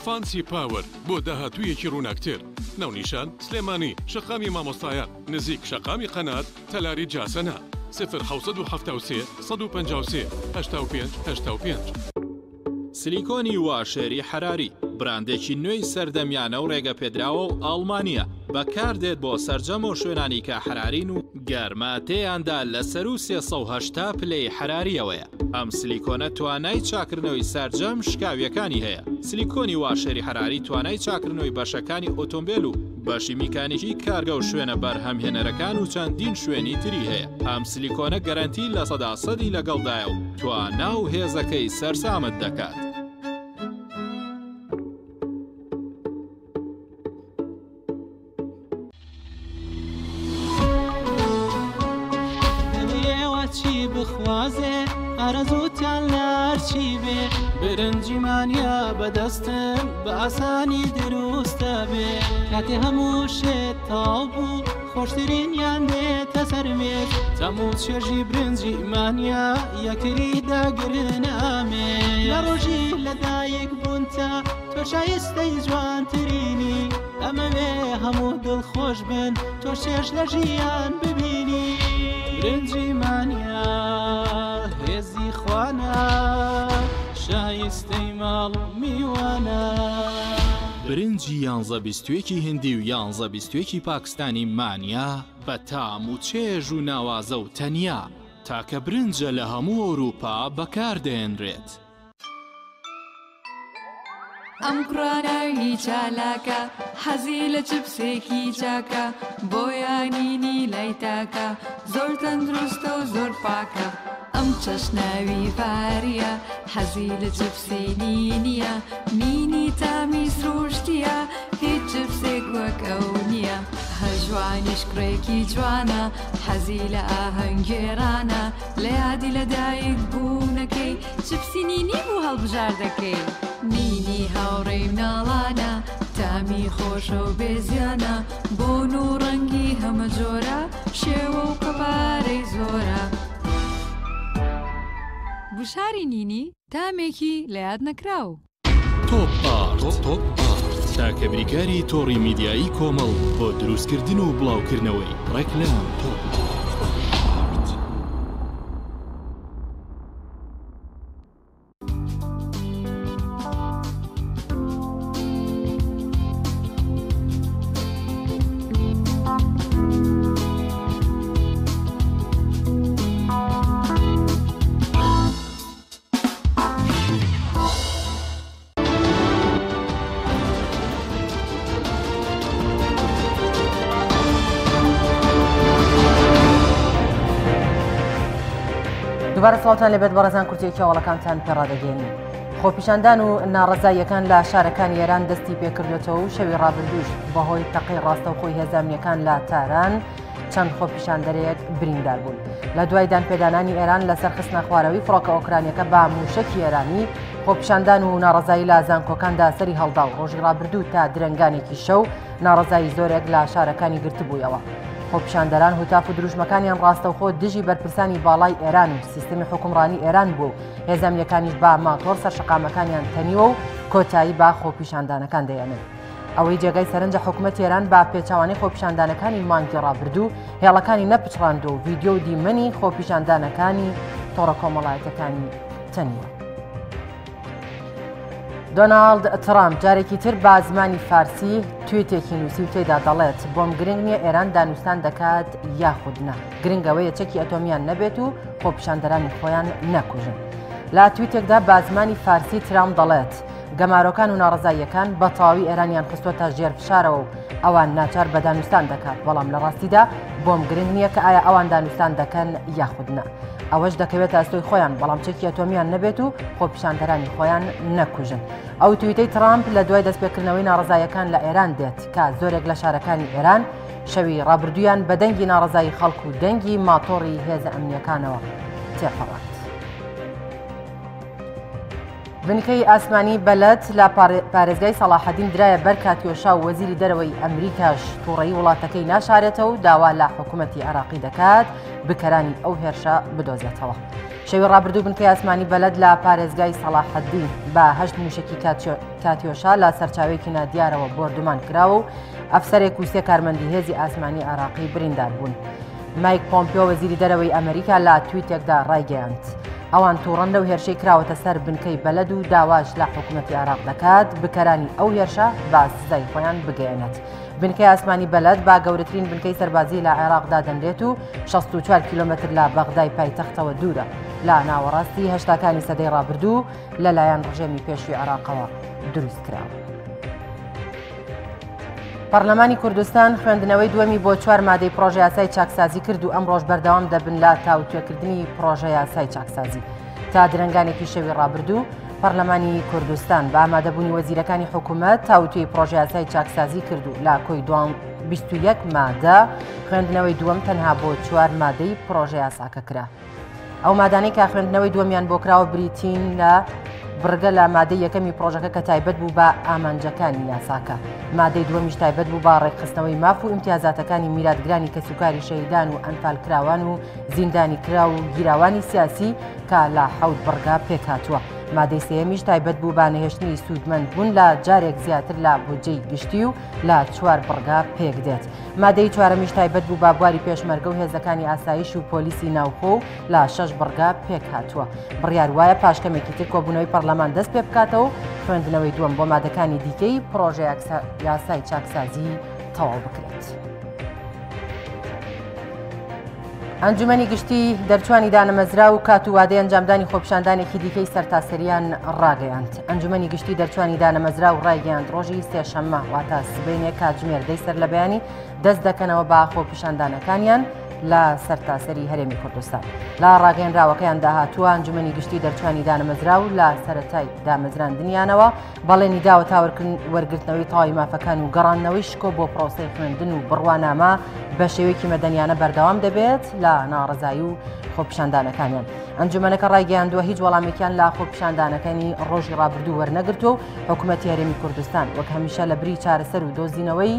فانسی پاوەر بۆ داهاتوویەکی ڕووناکتر. ناونیشان سلێمانی شەقامی مامۆستایان نزیک شەقامی قەنات تەلاری جاسەنا 0 1970 سیلیکۆنی واشێری حراری براندێکی نوێی سەردەمیانە و ڕێگە پێدراوە و ئەڵمانیە بەکاردێت بۆ سەرجەم و شوێنانی کە حرارین و گەرماتەیاندا لەسەر و 380 پلەی حراریەوەیە. ئەم سیلیکۆنە توانای چاکردنەوەی سەرجەم شکاویەکانی هەیە. سیلیکۆنی واشێری حراری توانای چاکردنەوەی بەشەکانی ئۆتۆمبیل و بەشی میکانیکی کارگە و شوێنە بەرهەمهێنەرەکان و چەندین شوێنی تری هەیە. ئەم سیلیکۆنە گەرانتی لە 100% لەگەڵدایە و توانا و هێزەکەی سەرسامت دەکات. بخوازێ ئارەزووتان لارچی بێ برنجیمانیا بەدەستم بە ئاسانی دروستە بێ کاتێ هەموو شێت تاو بوو خۆشترینیان بێتە سەرمێت تەموو چێژی برنجیمانیا یەکتری داگرنامێ لە ڕۆژی لەدایک بوونتە تۆ شایستەی جوانترینی ئەمەوێ هەموو دڵخۆش بن تۆ شێش لە ژیان ببینی برنجیمانیا هێزی خوانە شایستەی ماڵ و میوانە. برنجی 11 هندی و 11 پاکستانی مانیا بە تام و چێژ و ناوازە و تەنیا تاکە برنجە لە هەموو ئەوروپا بەکاردێنرێت. ئەم کوڕانەوی چالاکە حەزی لە چپسێکی چاکە بۆیانینی لای تاکە زۆر تەندروستە و زۆر پاکە. ئەم چەشناوی باریە حەزی لە چپسەی نینیە نینی تامی سروشتیە هیچ چپسێک وەک ئەو نییە. هەژوانیش کوڕێکی جوانە حەزی لە ئاهەنگێرانە لە یادی لەدایک بوونەکەی چپسی نینی بوو هەڵبژار دەکەی. نینی هاوڕێی مناڵانە تامی خۆشە و بێزیانە بۆن و ڕەنگی هەمە جۆرە شێوە و قەبارەی زۆرە. بشاری نینی تامێکی لە یاد نەکراو. تۆپ تاکە بریکاری تۆڕی میدیایی کۆمەڵ بۆ دروستکردن و بڵاوکردنەوەی ڕێکلام تۆپ. دووبارە سڵاوتان لەبێت بەڕێزان کورتێکی ئەوڵەکانتان پێڕادەگەێنین. خۆپیشاندان و ناڕەزاییەکان لە شارەکانی ئێران دەستی پێکردوێتەوە و شەوی ڕابردووش بەهۆی تەقی ڕاستەوخۆی هێزانیەکان لە تاران چەند خۆپیشاندەرەیەک بریندار بوون. لە دوای دانپێدانانی ئێران لەسەر خستنە خوارەوەی فڕۆکە ئۆکرانیەکە بە موشکی ئێرانی خۆپیشاندان و ناڕزایی لە زانکۆکاندا سەری هەڵدا و ڕۆژی ڕابردوو تا درەنگانێکی شەو ناڕزایی زۆرێک لە شارەکانی گرتبوویەوە. خۆپیشاندەران هوتاف و دروژمەکانیان ڕاستەوخۆ دژی بەرپرسانی باڵای ئێران و سیستەمی حکومڕانی ئێران بوو و هێزەمیەکانیش با ماتۆر سەرشقامەکانیان تەنیوە و کۆتایی با خۆپیشاندانەکان دەیەنن. ئەوەی جێگای سەرنجە حکوومەتی ئێران با پێچاوانەی خۆپیشاندانەکانی مانگی ڕابردوو هێڵەکانی نەپچڕاند و ڤیدیۆ و دیمەنی خۆپیشاندانەکانی تۆڕە کۆمەڵایەتەکانی تەنیوە. دۆناڵد ترامپ جارێکی تر بە زمانی فارسی توێتێکی نووسی و تێدا دەڵێت بۆم گرنگ نییە ئێران دانوستان دەکات یاخودنا گرنگەوەیە چەکی ئەتۆمیان نەبێت و خۆپیشاندەرانی خۆیان نەکوژن. لە تویتێکدا بە زمانی فارسی ترامپ دەڵێت گەمارۆکان و ناڕزاییەکان بە تەواوی ئێرانیان خستۆتە ژێرفشارەوە و ئەوان ناچار بە دانوستان دەکات بەڵام لە ڕاستیدا بۆم گرنگ نییە کە ئایا ئەوان دانوستان دەکەن یاخودنا. ئەوەش دەکەوێت ئەستۆی خۆیان بەڵام چەکی ئەتۆمیان نەبێت و خۆپیشاندەرانی خۆیان نەکوژن. ئەو تویتەی ترامپ لە دوای دەستپێکردنەوەی ناڕزاییەکان لە ئێران دێت کە زۆرێک لە شارەکانی ئێران شەوی ڕابردوویان بە دەنگی ناڕزایی خەڵک و دەنگی ماتۆڕی هێزە ئەمنیەکانەوە تێپەڕات. بنکەی ئاسمانی بەلەت لە پارێزگای سەلاحەدین درایە بەر کاتیۆشا و وەزیری دەرەوەی ئەمریکاش تووڕەیی وڵاتەکەی ناشارێتەوە و داوا لە حکوومەتی عێراقی دەکات بکەرانی ئەو هێرشە بدۆزێتەوە. شەوی ڕابردوو بنکەی ئاسمانی بەلەد لە پارێزگای سەلاحەدین بە 8 موشکی کاتیۆشا لە سەرچاوێکی نادیارەوە بۆردومان کراوە و ئەفسەرێک و سێ کارمەندی هێزی ئاسمانی عێراقی بریندار بوون. مایک پۆمپیۆ وەزیری دەرەوەی ئەمریکا لە تویتێکدا ڕایگەیاند ئەوان تووڕەن لەو هێرشەی کراوەتە سەر بنکەی بەلەد و داواش لە حکوومەتی عێراق دەکات بکەرانی ئەو هێرشە با سزای خۆیان بگەێنێت. بنکەی ئاسمانی بەلەد با گەورەترین بنکەی سەربازی لە عێراقدا دەنرێت و 64 کیلۆمەتر لە بەغدای پایتەختەوە دوورە لە ناوەڕاستی هەشتاکانی سەدەی ڕابردوو لەلایەن ڕژێمی پێشووی عێراقەوە دروست کراوە. پەرلەمانی کوردستان خوێندنەوەی دووەمی بۆ 4 مادەی پرۆژە یاسای چاکسازی کرد و ئەم ڕۆژ بەردەوام دەبن لە تاوتوێکردنی پرۆژە یاسای چاکسازی. تا درەنگانێکی شەوی ڕابردوو پەرلەمانی کوردستان بە ئامادەبوونی وەزیرەکانی حکوومەت تاوتوێی پرۆژە یاسای چاکسازی کرد و لە کۆی 21 مادە خوێندنەوەی دووەم تەنها بۆ 4 مادەی پرۆژە یاساکە کرا. ئەو مادانەی کە خوێندنەوەی دووەمیان بۆ کراوە بریتین لە بڕگە لە مادەی یەکەمی پرۆژەکە کە تایبەت بوو بە ئامانجەکانی یاساکە. مادەی دووەمیش تایبەت بوو بە ڕێکخستنەوەی ماف و ئیمتیازاتەکانی میلادگرانی کەسوکاری شەهیدان و ئەنفالکراوان و زیندانی کرا و گیراوانی سیاسی کە لە 7 بڕگا پێکهاتووە. مادەی سێمیش تایبەت بوو بە نەهێشتنی سوودمەند بوون لە جارێک زیاتر لە بودجەی گشتی و لە 4 بڕگا پێک دێت. مادەی چوارەمیش تایبەت بوو بە بواری پێشمەرگە و هێزەکانی ئاسایش و پۆلیسی ناوخۆ لە 6 بڕگا پێک هاتووە. بڕیار وایە پاشکەمێکی تر کۆبوونەوەی پەرلەمان دەست پێ بکاتەوە خوێندنەوەی دووەم بۆ مادەکانی دیکەی پرۆژە یاسای چاکسازی تەواو بکرێت. ئەنجومەنی گشتی دەرچوانی دانەمەزرا و کات و وادەی ئەنجامدانی خۆپیشاندانێکی دیکەی سەرتاسەریان ڕاگەیاند. ئەنجومەنی گشتی دەرچوانی دانەمەزرا و ڕایگەیاند ڕۆژی سێشەممە واتە سبەینێک کاتژمێر دەی سەر لە بەیانی دەست دەکەنەوە بە خۆپیشاندانەکانیان لە سەرتاسەری هەرێمی کوردستان. لە ڕاگەیەنراوەکەیان داهاتووە ئەنجومەنی گشتی دەرچوانی دانەمەزرا و لە سەرەتای دامەزراندنیانەوە بەڵێنی داوە تاوەرکردن وەرگرتنەوەی تەواوی مافەکان و گەڕاندنەوەی شکۆ بۆ پرۆسەی خوێندن و بڕوانامە بە شێوەیەکی مەدەنیانە بەردەوام دەبێت لە ناڕزایی و خۆپیشاندانەکانیان. ئەنجومەنەکە ڕایگەیاندووە هیچ وەڵامێکیان لە خۆپیشاندانەکانی ڕۆژی ڕابردوو وەرنەگرتووە و حکوومەتی هەرێمی کوردستان وەک هەمیشە لە بری چارەسەر و دۆزینەوەی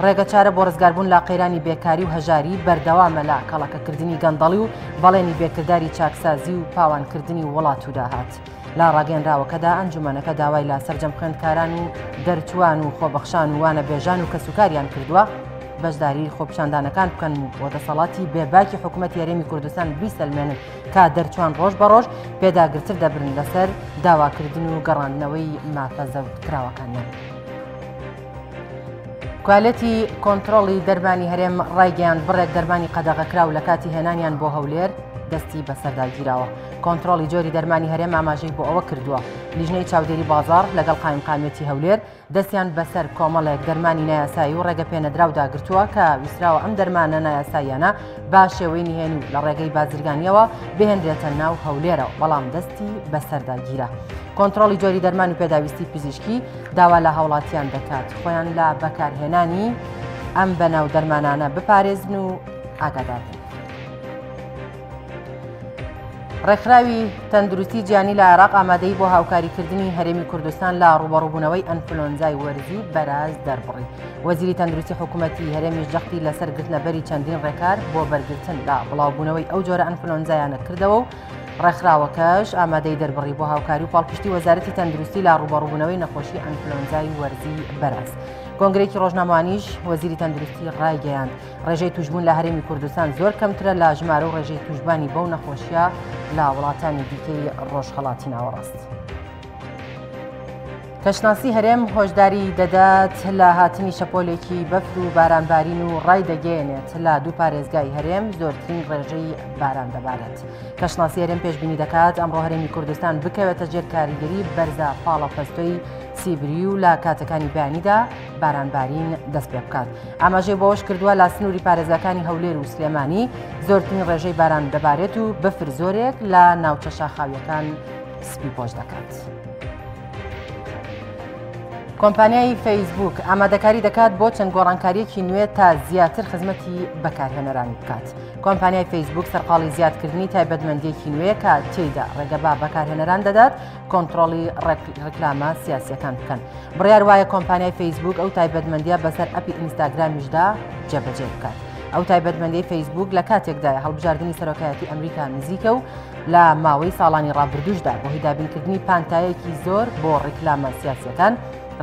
ڕێگە چارە بۆ ڕزگاربوون لە قەیرانی بێکاری و هەژاری بەردەوامە لە کەڵەکەکردنی گەندەڵی و بەڵێنی بێکردداری چاکسازی و پاوانکردنی وڵات و داهات. لە ڕاگەیەنراوەکەدا ئەنجومەنەکە داوای لا سەرجەم خوێندکاران و دەرچوان و خۆبەخشان و وانە بێژان و کەسوکاریان کردووە بەشداری خۆپیشاندانەکان بکەن و بۆ دەسەڵاتی بێباکی حکوومەتی هەرێمی کوردستان بیسەلمێنن کە دەرچوان ڕۆژ بە ڕۆژ پێداگرتر دەبرن لەسەر داواکردن و گەڕاندنەوەی مافەزەوت کراوەکانیان. کوالەتی کۆنتڕۆڵی دەرمانی هەرێم ڕایگەیاند بڕێک دەرمانی قەدەغەکراو لە کاتی هێنانیان بۆ هەولێر دەستی بەسەرداگیراوە. کۆنتڕۆڵی جۆری دەرمانی هەرێم ئاماژەی بۆ ئەوە کردووە لیژنەی چاودێری بازار لەگەڵ قایمقامێتی هەولێر دەستیان بەسەر کۆمەڵێک دەرمانی نایاسایی و ڕێگە پێنەدراوداگرتووە کە ویسراوە ئەم دەرمانە نایاساییانە با شێوەی نهێنی و لە ڕێگەی بازرگانیەوە بهێنرێتە ناو هەولێرەوە بەڵام دەستی بەسەرداگیرە. کۆنتڕۆڵی جۆری دەرمان و پێداویستی پزیشکی داوا لە هاوڵاتیان دەکات خۆیان لە بەکارهێنانی ئەم بەناو دەرمانانە بپارێزن و ئاگادارن. ڕێکخراوی تەندروستی جیانی لە عێراق ئامادەی بۆ هاوکاریکردنی هەرێمی کوردستان لە ڕوبەڕووبوونەوەی ئەنفلۆنزای وەرزی بەراز دەربڕی. وەزیری تەندروستی حکوومەتی هەرێمیش جەختی لەسەر گرتنەبەری چەندین ڕێکار بۆ بەرگرتن لە بڵاوبوونەوەی ئەو جۆرە ئەنفلۆنزایانە کردەوە و ڕێکخراوەکەش ئامادەی دەربڕی بۆ هاوکاری و پاڵپشتی وەزارەتی تەندروستی لە ڕوبەڕووبوونەوەی نەخۆشی ئەنفلۆنزای وەرزی بەراز. کۆنگرێکی ڕۆژنامەوانیش وەزیری تەندروستی ڕایگەیاند ڕێژەی توشبوون لە هەرێمی کوردستان زۆر کەمترە لە ژمارە و ڕێژەی توشبانی بەو نەخۆشیە لە وڵاتانی دیکەی ڕۆژهەڵاتی ناوەڕاست. کەشناسی هەرێم هۆشداری دەدات لە هاتنی شەپۆلێکی بەفر و بارانبارین و ڕای دەگەێنێت لە دوو پارێزگای هەرێم زۆرترین ڕێژەی باران دەبارێت. کەشناسی هەرێم پێشبینی دەکات ئەمڕۆ هەرێمی کوردستان بکەوێتە ژێر کاریگەری بەرزە پاڵە پەستۆی سیبری و لە کاتەکانی بەیانیدا بارانبارین دەست پێ بکات. ئاماژەی بۆش کردووە لە سنووری پارێزەکانی هەولێر و سلێمانی زۆرترین ڕێژەی باران دەبارێت و بەفر زۆرێک لە ناوچە شاخاویەکان سپی پۆش دەکات. کۆمپانیای فەیسبوک ئامادەکاری دەکات بۆ چەند گۆڕانکاریەکی نوێ تا زیاتر خزمەتی بەکارهێنەرانی بکات. کۆمپانیای فەیسبوک سەرقاڵی زیادکردنی تایبەتمەندیەکی نوێ کە تێیدا ڕێگەبا بەکارهێنەران دەدات کۆنتڕۆڵی ڕێکلامە سیاسیەکان بکەن. بڕیار وایە کۆمپانیای فەیسبوک ئەو تایبەتمەندیە بەسەر ئەپی ئینستاگرامیشدا جێبەجێ بکات. ئەو تایبەتمەندی فەیسبوک لە کاتێکدایە هەڵبژاردننی سەرۆکایەتی ئەمریکا نزیکە و لە ماوەی ساڵانی ڕابردووشدا بۆ هیدابینکردنی پانتایەکی زۆر بۆ ڕێکلامە سیاسیەکان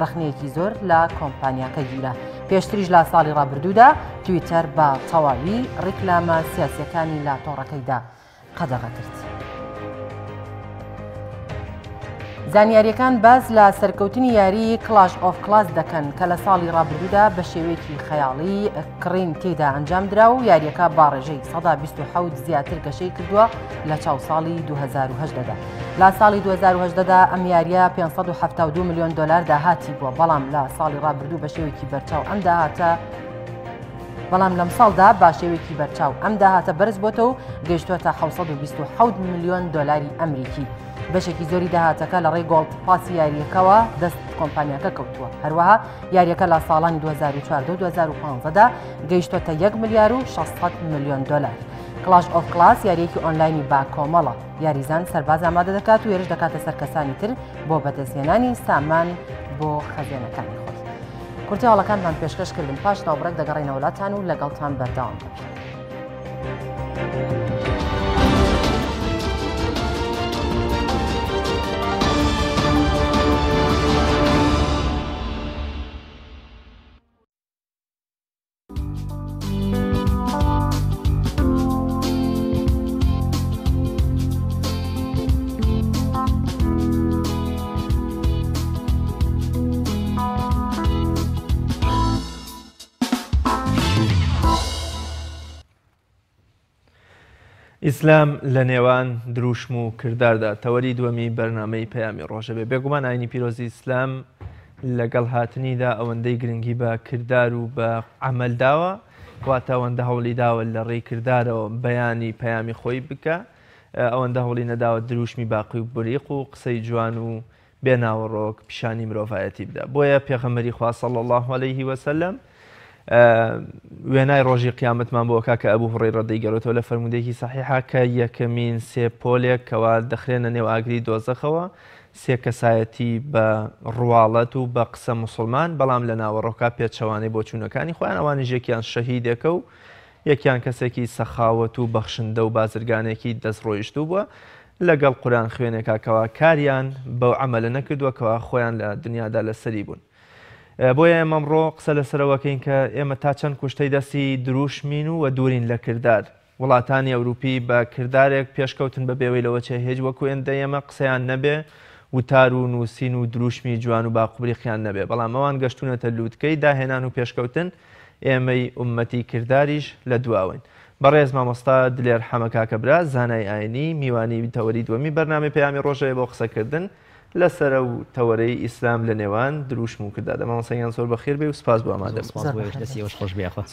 ڕخنەیەکی زۆر لە کۆمپانیاکە گیرە. پێشتریش لە ساڵی ڕابردوودا تویتەر بە تەواوی ڕێکلامە سیاسیەکانی لە تۆڕەکەیدا قەدەغە کرد. زانیاریەکان باز لە سەرکەوتنی یاری کلاش ئۆف کلاس دەکەن کە لە ساڵی ڕابردوودا بە شێوەیەکی خەیاڵی کڕین تێدا ئەنجام درا و یاریەکە باڕێژەی 127 زیاتر گەشەی کردووە لە چاو ساڵی 2010دا. لە ساڵی 2010دا ئەم یاریە 572 میلیۆن دلار داهاتی بووە بەڵام لە ساڵی ڕابردوو بە شێوەیەکی بەرچاو ئەم داهاتە بەڵام لەم ساڵدا با شێوەیەکی بەرچاو ئەم داهاتە بەرز بۆتە و گەیشتووەتە 727 میلیۆن دلاری ئەمریکی. بەشێکی زۆری داهاتەکە لە ڕێی گۆڵد پاسی یاریەکەوە دەست کۆمپانیاکە کەوتووە. هەروەها یاریەکە لە ساڵانی 2014 و 2015دا گەیشتوەتە 1 ملیار و 600 میلیۆن دلار. کلاش ئۆف کلاس یاریەکی ئۆنلاینی با کۆمەڵە. یاریزان سەرباز ئامادە دەکات و هێرش دەکاتە سەر کەسانی تر بۆ بەدەستهێنانی سامان بۆ خەزێنەکانی خۆی. کورتی هەڵەکانمان پێشکەشکردن پاش ناوبڕێک دەگەڕێنە وڵاتان و لەگەڵتان بەردەوام بکەین. ئیسلام لە نێوان دروشم و کرداردا تەوەری دووەمی بەرنامەی پەیامی ڕۆژە بێ. بێگومان ئاینی پیرۆزی ئیسلام لەگەڵ هاتنیدا ئەوەندەی گرنگی بە کردار و بە عەمەلداوە واتە ئەوەندە هەوڵی داوە لە ڕێی کردارەوە بەیانی پەیامی خۆی بکە، ئەوەندە هەوڵی نەداوە دروشمی باقی و بریق و قسەی جوان و بێناوەڕۆک پیشانی مرۆڤایەتی بدە. بۆیە پێغەمبەری خوا صلی الله علیه وسلم وێنای ڕۆژی قیامەتمان بۆ کاکە ئەبوو هوڕەیرە دەیگەڕێتەوە لە فەرموودەیەکی سەحیحا کە یەکەمین سێ پۆلێک کەوا دەخرێنە نێو ئاگری دۆزەخەوە سێ کەسایەتی بە ڕواڵەت و بە قسە موسڵمان بەڵام لە ناوەڕۆکا پێچەوانەی بۆ چوونەکانی خۆیان ئەوانیش یەکیان شەهیدێکە و یەکیان کەسێکی سەخاوەت و بەخشندە و بازرگانێکی دەستڕۆیشتوو بووە لەگەڵ قورآن خوێنێکاکەوە کاریان بەو عەمەلە نەکردووە خۆیان لە دنیادا لەسەری بوون. بۆیە ئێمە ئەمڕۆ قسە لەسەرەوەکەین کە ئێمە تا چەند کوشتەی دەستی دروشمین و دوورین لە کردار. وڵاتانی ئەوروپی بە کردارێک پێشکەوتن بە بێوەی لەوە چێ هێج وەکو ئێندە ئێمە قسەیان نەبێ وتار و نووسین و دروشمی جوان و باقوبریخیان نەبێ، بەڵام ئەوان گەشتونەتە لووتکەی داهێنان و پێشکەوتن ئێمەی ئومەتی کرداریش لە دواوین. بەڕێز مامۆستا دلێر حەمە کاکەبرا زانای ئاینی میوانی تەوەری دووەمی بەرنامەی پەیامی ڕۆژەیە بۆ قسەکردن لەسەرە و تەوەرەی ئیسلام لە نێوان دروشم و کردار. مامۆستایان زۆر بەخێر بێ و سپاس بۆ ئامادە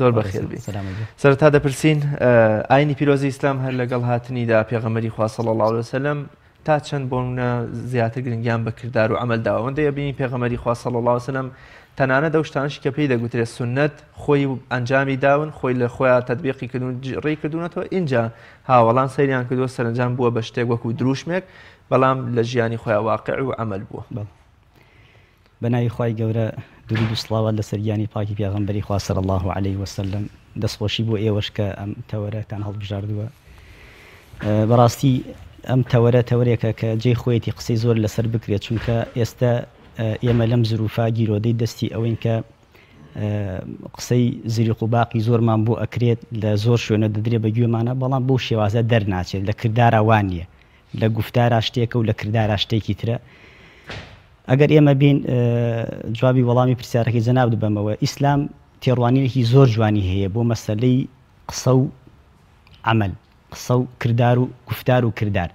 زۆر بەخێر بێ. سەرەتا دەپرسین ئاینی پیرۆزی ئیسلام هەر لەگەڵ هاتنیدا پێغەمبەری خوا صلی الله علیه وسلم تا چەند بۆنە زیاتر گرنگیان بە کردار و عەمەلداوە. ئەوەندەیە بینی پێغەمبەری خوا صلی الله علیه وسلم تەنانەت ئەو شتانشی کە پێی دەگوترێت سنت خۆی ئەنجامی داون خۆی لە خۆیان تەطبیقی کردوون ڕێی کردوونەتەوە اینجا هاوەڵان سەیریان کردووە سەرنجام بووە بە شتێک وەکو دروشمێک بەڵام لە ژیانی خۆیان واقع و عمل بووە. بەناوی خوای گەورە درود و سڵاوات لەسەر گیانی پاکی پێغەمبەری خوا صلی الله علیه وسلم دەستخۆشی بۆ ئێوەش کە ئەم تەوەرەتان هەڵبژاردووە. بەڕاستی ئەم تەوەرێکە کە جێی خۆیەتی قسەی زۆر لەسەر بکرێت چونکە ئێستا ئێمە لەم زروفا گیرۆدەی دەستی ئەوەین کە قسەی زریق و باقی زۆرمان بۆ ئەکرێت لە زۆر شوێنە دەدرێت بە گوێمانە بەڵام بۆ شێوازە دەرناچێت لە کردارە وان نییە لە گفتارە شتێکە و لە کردارە شتێکی ترە. ئەگەر ئێمە بین جوابی وەڵامی پرسیارەکەی جەناب دەبەمەوە ئیسلام تێڕوانینێکی زۆر جوانی هەیە بۆ مەسەلەی قسە و عمل قسە و کردار و گفتار و کردار.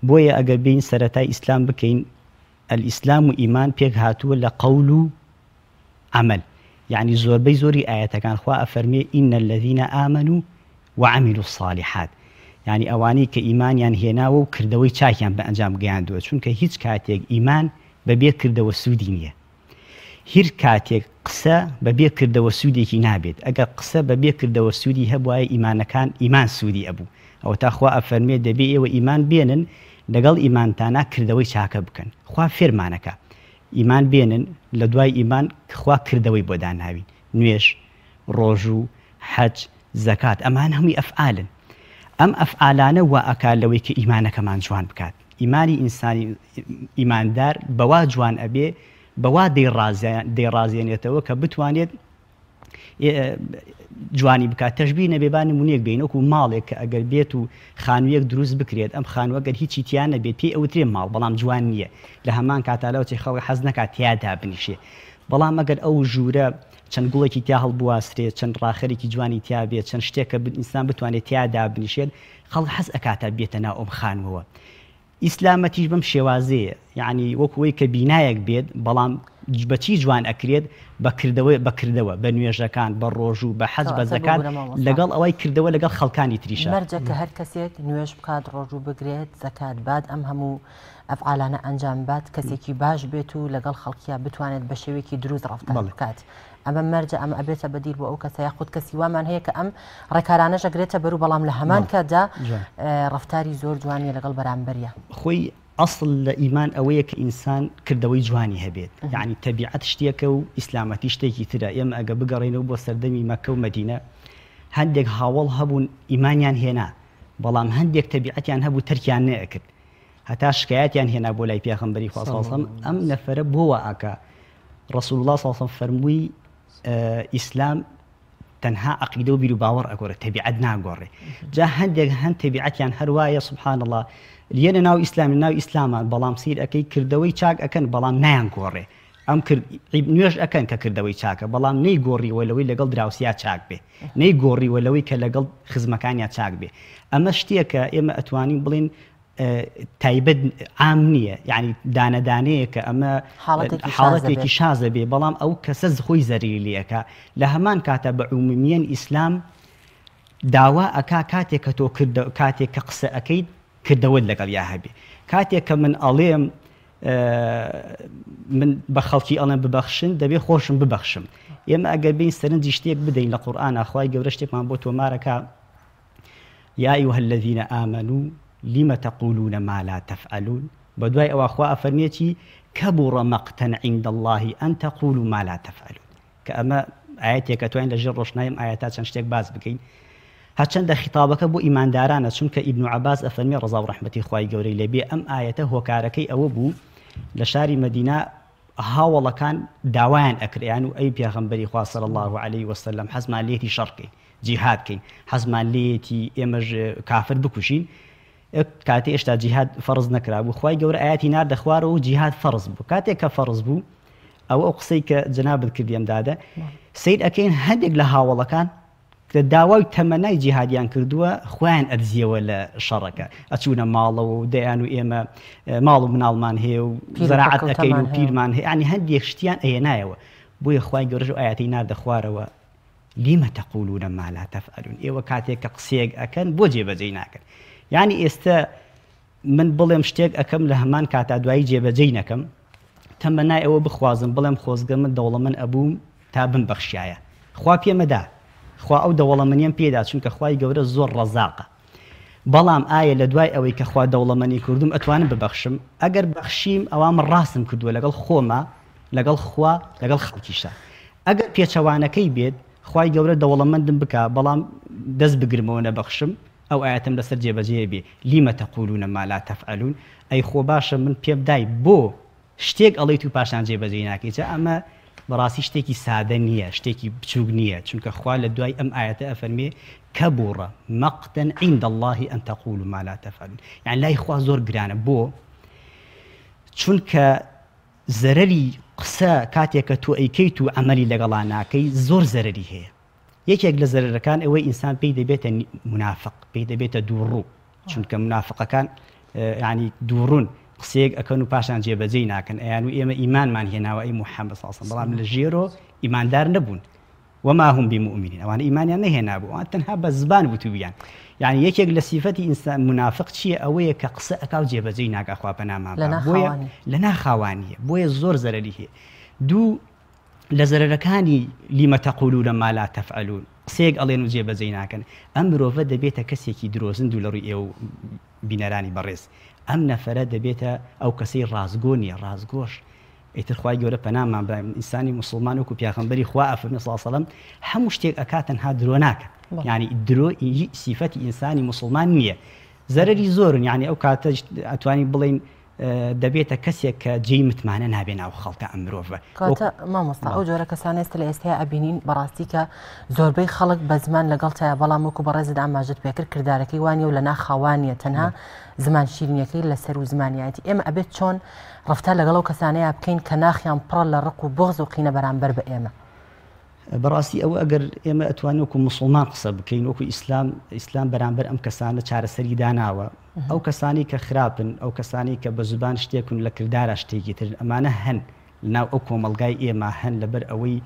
بۆیە ئەگەر بین سەرەتای ئیسلام بکەین ئەلئیسلام و ئیمان پێک هاتووە لە قەول و عمل یعنی زۆربەی زۆری ئاەتەکان خوا ئەفەرمێ ئین الذین آمنوا وعملوا الصالحات یعنی ئەوانەی کە ئیمانیان هێناوە و کردەوەی چاکیان بە ئەنجام گەیاندووە چونکە هیچ کاتێک ئیمان بەبێ کردەوە سوودی نییە هیچ کاتێک قسە بەبێ کردەوە سوودێکی نابێت ئەگەر قسە بەبێ کردەوە سوودی هەبوایە ئیمانەکان ئیمان سوودی ئەبوو ئەوە تاخوا ئەفەرمێ دەبێ ئێوە ئیمان بێنن لەگەڵ ئیمانتانە کردەوەی چاکە بکەن خوا فێرمانەکە ئیمان بێنن لە دوای ئیمان خوا کردەوەی بۆ داناوین نوێژ ڕۆژ و حەج زەکات ئەمان هەمووی ئەفعالن ئەم ئەفعالانە وا ئەکا لەوەی کە ئیمانەکەمان جوان بکات ئیمانی ئینسانی ئیماندار بەوا جوان ئەبێ بەوا دەیڕازێنێتەوە کە بتوانێت جوانی بکات تەشبیه نەبێبان نمونەیەک بین وەکو ماڵێک کە ئەگەر بێت و خانوویەک دروست بکرێت ئەم خانووە گەر هیچی تیان نەبێت پێی ئەوترێ ماڵ بەڵام جوان نییە لە هەمان کاتالەوەی خەڵک حەز نەکات تیادا بنیشێ بەڵام ئەگەر ئەو ژوورە چەند گوڵێکی تیا هەڵبواسرێت چەند ڕاخەرێکی جوانی تیا بێت چەند شتێکە ئینسان بتوانێت تیادا بنیشێت خەڵک حەز ئەکاتە بێتە ناو ئەم خانووەوە ئیسلامەتیش بەم شێوازەیە یعنی وەکوەوەی کە بینایەک بێت بەڵام بەچی جوان ئەکرێت بەکردەوە بە نوێژەکان بە ڕۆژ و بە حەج بە زەکات لەگەڵ ئەوەی کردەوە لەگەڵ خەڵکانی تریشە مەرجە کە هەر کەسێک نوێژ بکات ڕۆژ و بگرێت زەکات بات ئەم هەموو ئەفعالانە ئەنجام بات کەسێکی باش بێت و لەگەڵ خەڵکیە بتوانێت بە شێوەیەکی دروست ڕەفتار بکات ئەمە مەرجە ئەمە ئەبێتە بەدیر بۆ ئەو کەسە یاخود کەسی وامان هەیە کە ئەم ڕێکارانەش ئەگرێتە بەرو بەڵام لە هەمان کاتدا ڕەفتاری زۆر جوانی لەگەڵ بەرامبەریە خۆی ئەسڵ لە ئیمان ئەوەیە کە ئینسان کردەوەی جوانی هەبێت یعنی تەبیعەت شتێکە و ئیسلامەتی شتێکی ترە ئێمە ئەگە بگەڕێنەوە بۆ سەردەمی مەکە و مەدینە هەندێک هاوڵ هەبوون ئیمانیان هێنا بەڵام هەندێک تەبیعەتیان هەبوو تەرکیان نەکرد هەتا شکایەتیان هێنا بۆ لای پێغەمبەری خوا صلی الله علیه و سلم ئەم نەفەرە بۆوە ئاکا ڕسول الله صلی الله علیه و سلم فەرمووی ئیسلام تەنها عەقیدە و بیر و باوەڕ ئەگۆڕێت تەبیعەت ناگۆڕێ جا هەندێک تەبیعەتیان هەروایە سبحان الله لێنە ناو ئیسلامی ناو ئیسلامان بەڵام سیر ئەەکەی کردەوەی چاک ئەکەن بەڵام نیان گۆڕێ ئەم نوێژ ئەکەن کە کردەوەی چاکە بەڵام نەی گۆڕیوە لەوەی لەگەڵ دراوسیا چاک بێ نەی گۆڕیوە لەوەی کە لەگەڵ خزمەکانیان چاک بێ ئەمە شتێکە ئێمە ئەتوانین بڵین تایبەت عام نییە یعنی دانەدانەیە کە ئەمە حاڵەتێکی شازە بێ بەڵام ئەو کەسە خۆی زەریلیەکە لە هەمان کاتە بە عمومیەن ئیسلام داوا ئەکا کاتێک کە تۆ کاتێک کە قسە ئەەکەیت کردەوەت لەگەڵ یا هەبێ کاتێک کە من ئەڵێم من بە خەڵکی ئەڵێم ببەخشن دەبێ خۆشم ببەخشم ئێمە ئەگەر بین سەرنجی شتێک بدەین لە قورئان ئاخوای گەورە شتێکمان بۆ تۆمارەکە یا ئەیها الذین آمنوا لم تقولون ما لا تفعلون بدواي او اخوا افرميتي كبر مقتا عند الله ان تقولوا ما لا تفعلون كما اياتك توين لجر روشنايم اياتات شتيك باز بكين هاتشند خطابك بو ايمان دارانه چونك ابن عباس افرمي رضا ورحمتي خوای گوري لبي ام اياته هو كاركي او بو لشاري مدينه هاولا كان داوان اكريان اي بيغمبري خوا صلى الله عليه وسلم حزم ليتي شرقي جهاد كين حزم ليتي امج كافر بكوشين کاتێ ئێشتا جیهاد فەرز نەکرا بوو خوای گەورە ئاەتی ناردە خوارەوە و جیهاد فەرز بوو کاتێک کە فەرز بوو ئەو قسەی کە جەنابەت کردیم دادە سیر ئەەکەین هەندێک لە هاوڵەکان کە داوای تەمەنای جیهادیان کردووە خۆیان ئەرزیەوە لە شەڕەکە ئەچوونە ماڵەوە و دەیان و ئێمە ماڵ و مناڵمان هەیە و زەراعەت ئەەکەین و پیرمان هەیە ینی هەندێک شتیان ئەهێنایەوە بۆیە خوای گەورەش ئاەتی ناردە خوارەوە لم تقولون ما لا تفعلون ئێوە کاتێک کە قسەیەک ئەکەن بۆ جێبەجێ ناکەن یعنی ئێستا من بڵێم شتێک ئەەکەم لە هەمان کاتا دوایی جێبەجێ نەکەم تەمەنای ئەوە بخوازم بڵێم خۆزگەمە دەوڵەمەند ئەبووم تا بمبەخشایە خوا پێمەدا خوا ئەو دەوڵەمەندیان پێدا چونکە خوای گەورە زۆر ڕەزاقە بەڵام ئایا لە دوای ئەوەی کە خوا دەوڵەمەندی کردوم ئەتوانم ببەخشم ئەگەر بەخشیم ئەوام ڕاستم کردووە لەگەڵ خۆمە لەگەڵ خوا لەگەڵ خەڵکیشە ئەگەر پێچەوانەکەی بێت خوای گەورە دەوڵەمەندم بکە بەڵام دەست بگرمەوە نەبەخشم ئەو ئاەتم لەسەر جێبەجێ بێ لیمە تەقولونە ما لا تەفعلون ئەی خۆ باشە من پێ بدای بۆ شتێک ئەڵێیت و پاشان جێبەجێ ناکەیت ئەمە بەڕاستی شتێکی سادە نییە شتێکی بچووک نییە چونکە خوا لە دوای ئەم ئاەتە ئەفەرمێ کەبوڕە مەقتەن عیند الله ئەن تەقولوا ما لا تەفعلون یعنی لای خوا زۆر گرانە بۆ چونکە زەرەری قسە کاتێککە تۆ ئەیکەیت و ئەمەلی لەگەڵا ناکەی زۆر زەرەری هەیە یەکێک لە زەرەرەکان ئەوەی ئینسان پێی دەبێتە منافق پێی دەبێتە دووڕوو چونکە منافقەکان ینی دووڕون قسەیەک ئەکەن و پاشان جێبەجێی ناکەن ئەیان و ئێمە ئیمانمان هێناوە ئەی محەممەد صلی الله علیه و بەڵام لە ژێرۆ ئیماندار نەبوون وما هم بمؤمنين ئەوانە ئیمانیان نەهێنابوو ئەوان تەنها بە زبان بوتوبیان یعنی یەکێک لە سیفەتی ئینسان منافق چییە ئەوەیە کە قسە ئەکاو جێبەجێی ناکە خوا پەنامان بۆیە لە ناخاوانیە بۆیە زۆر زەرەری هەیە دوو لە زەرەرەکانی لیمە تەقولون ما لا تەفعلون قسەیەک ئەڵێن و جێبەجێی ناکەن ئەم مرۆڤە دەبێتە کەسێکی درۆزند و لە ڕووی ئێوە بینەرانی بەڕێز ئەم نەفەرە دەبێتە ئەو کەسەی ڕازگۆ نیە ڕازگۆش ئیتر خوای گەورە پەنامان بە ئینسانی مسلمان وەکو پیاغەمبەری خوا ئەفەرمێ صلی الله علیه و سلم هەموو شتێک ئەکات تەنها درۆ ناکە یعنی درۆ سیفەتی ئینسانی مسلمان نییە زەرەری زۆرن یعنی ئەو کاتە ئەتوانی بڵین دەبێتە کەسێک کە جێی متمانە نابێ ناو خەڵکە ئەم مرۆڤە کاتە مامۆستا ئەو جۆرە کەسانە ئێستا لە ئێستایا ئەبینین بەڕاستی کە زۆربەی خەڵک بە زمان لەگەڵ تایە بەڵام وەکو بەڕێزت ئاماژت پێکرد کردارەکەی وانیە و لە ناخاوانیە تەنها زمان شیرینیەکەی لەسەر و زمانیەتی ئێمە ئەبێت چۆن ڕفتار لەگەڵ ئەو کەسانەیە بکەین کە ناخیان پڕە لە ڕق و بغز و قینە بەرامبەر بە ئێمە بەڕاستی ئەوە ئەگەر ئێمە ئەتوانین وەکو مسلمان قسە بکەین وەکو ئیسلام بەرامبەر ئەم کەسانە چارەسەری داناوە ئەو کەسانی کە خراپن ئەو کەسانی کە بە زبان شتێکن لە کردارە شتێکی تر ئەمانە هەن لەناو ئەو کۆمەلگای ئێمە هەن لەبەر ئەوەی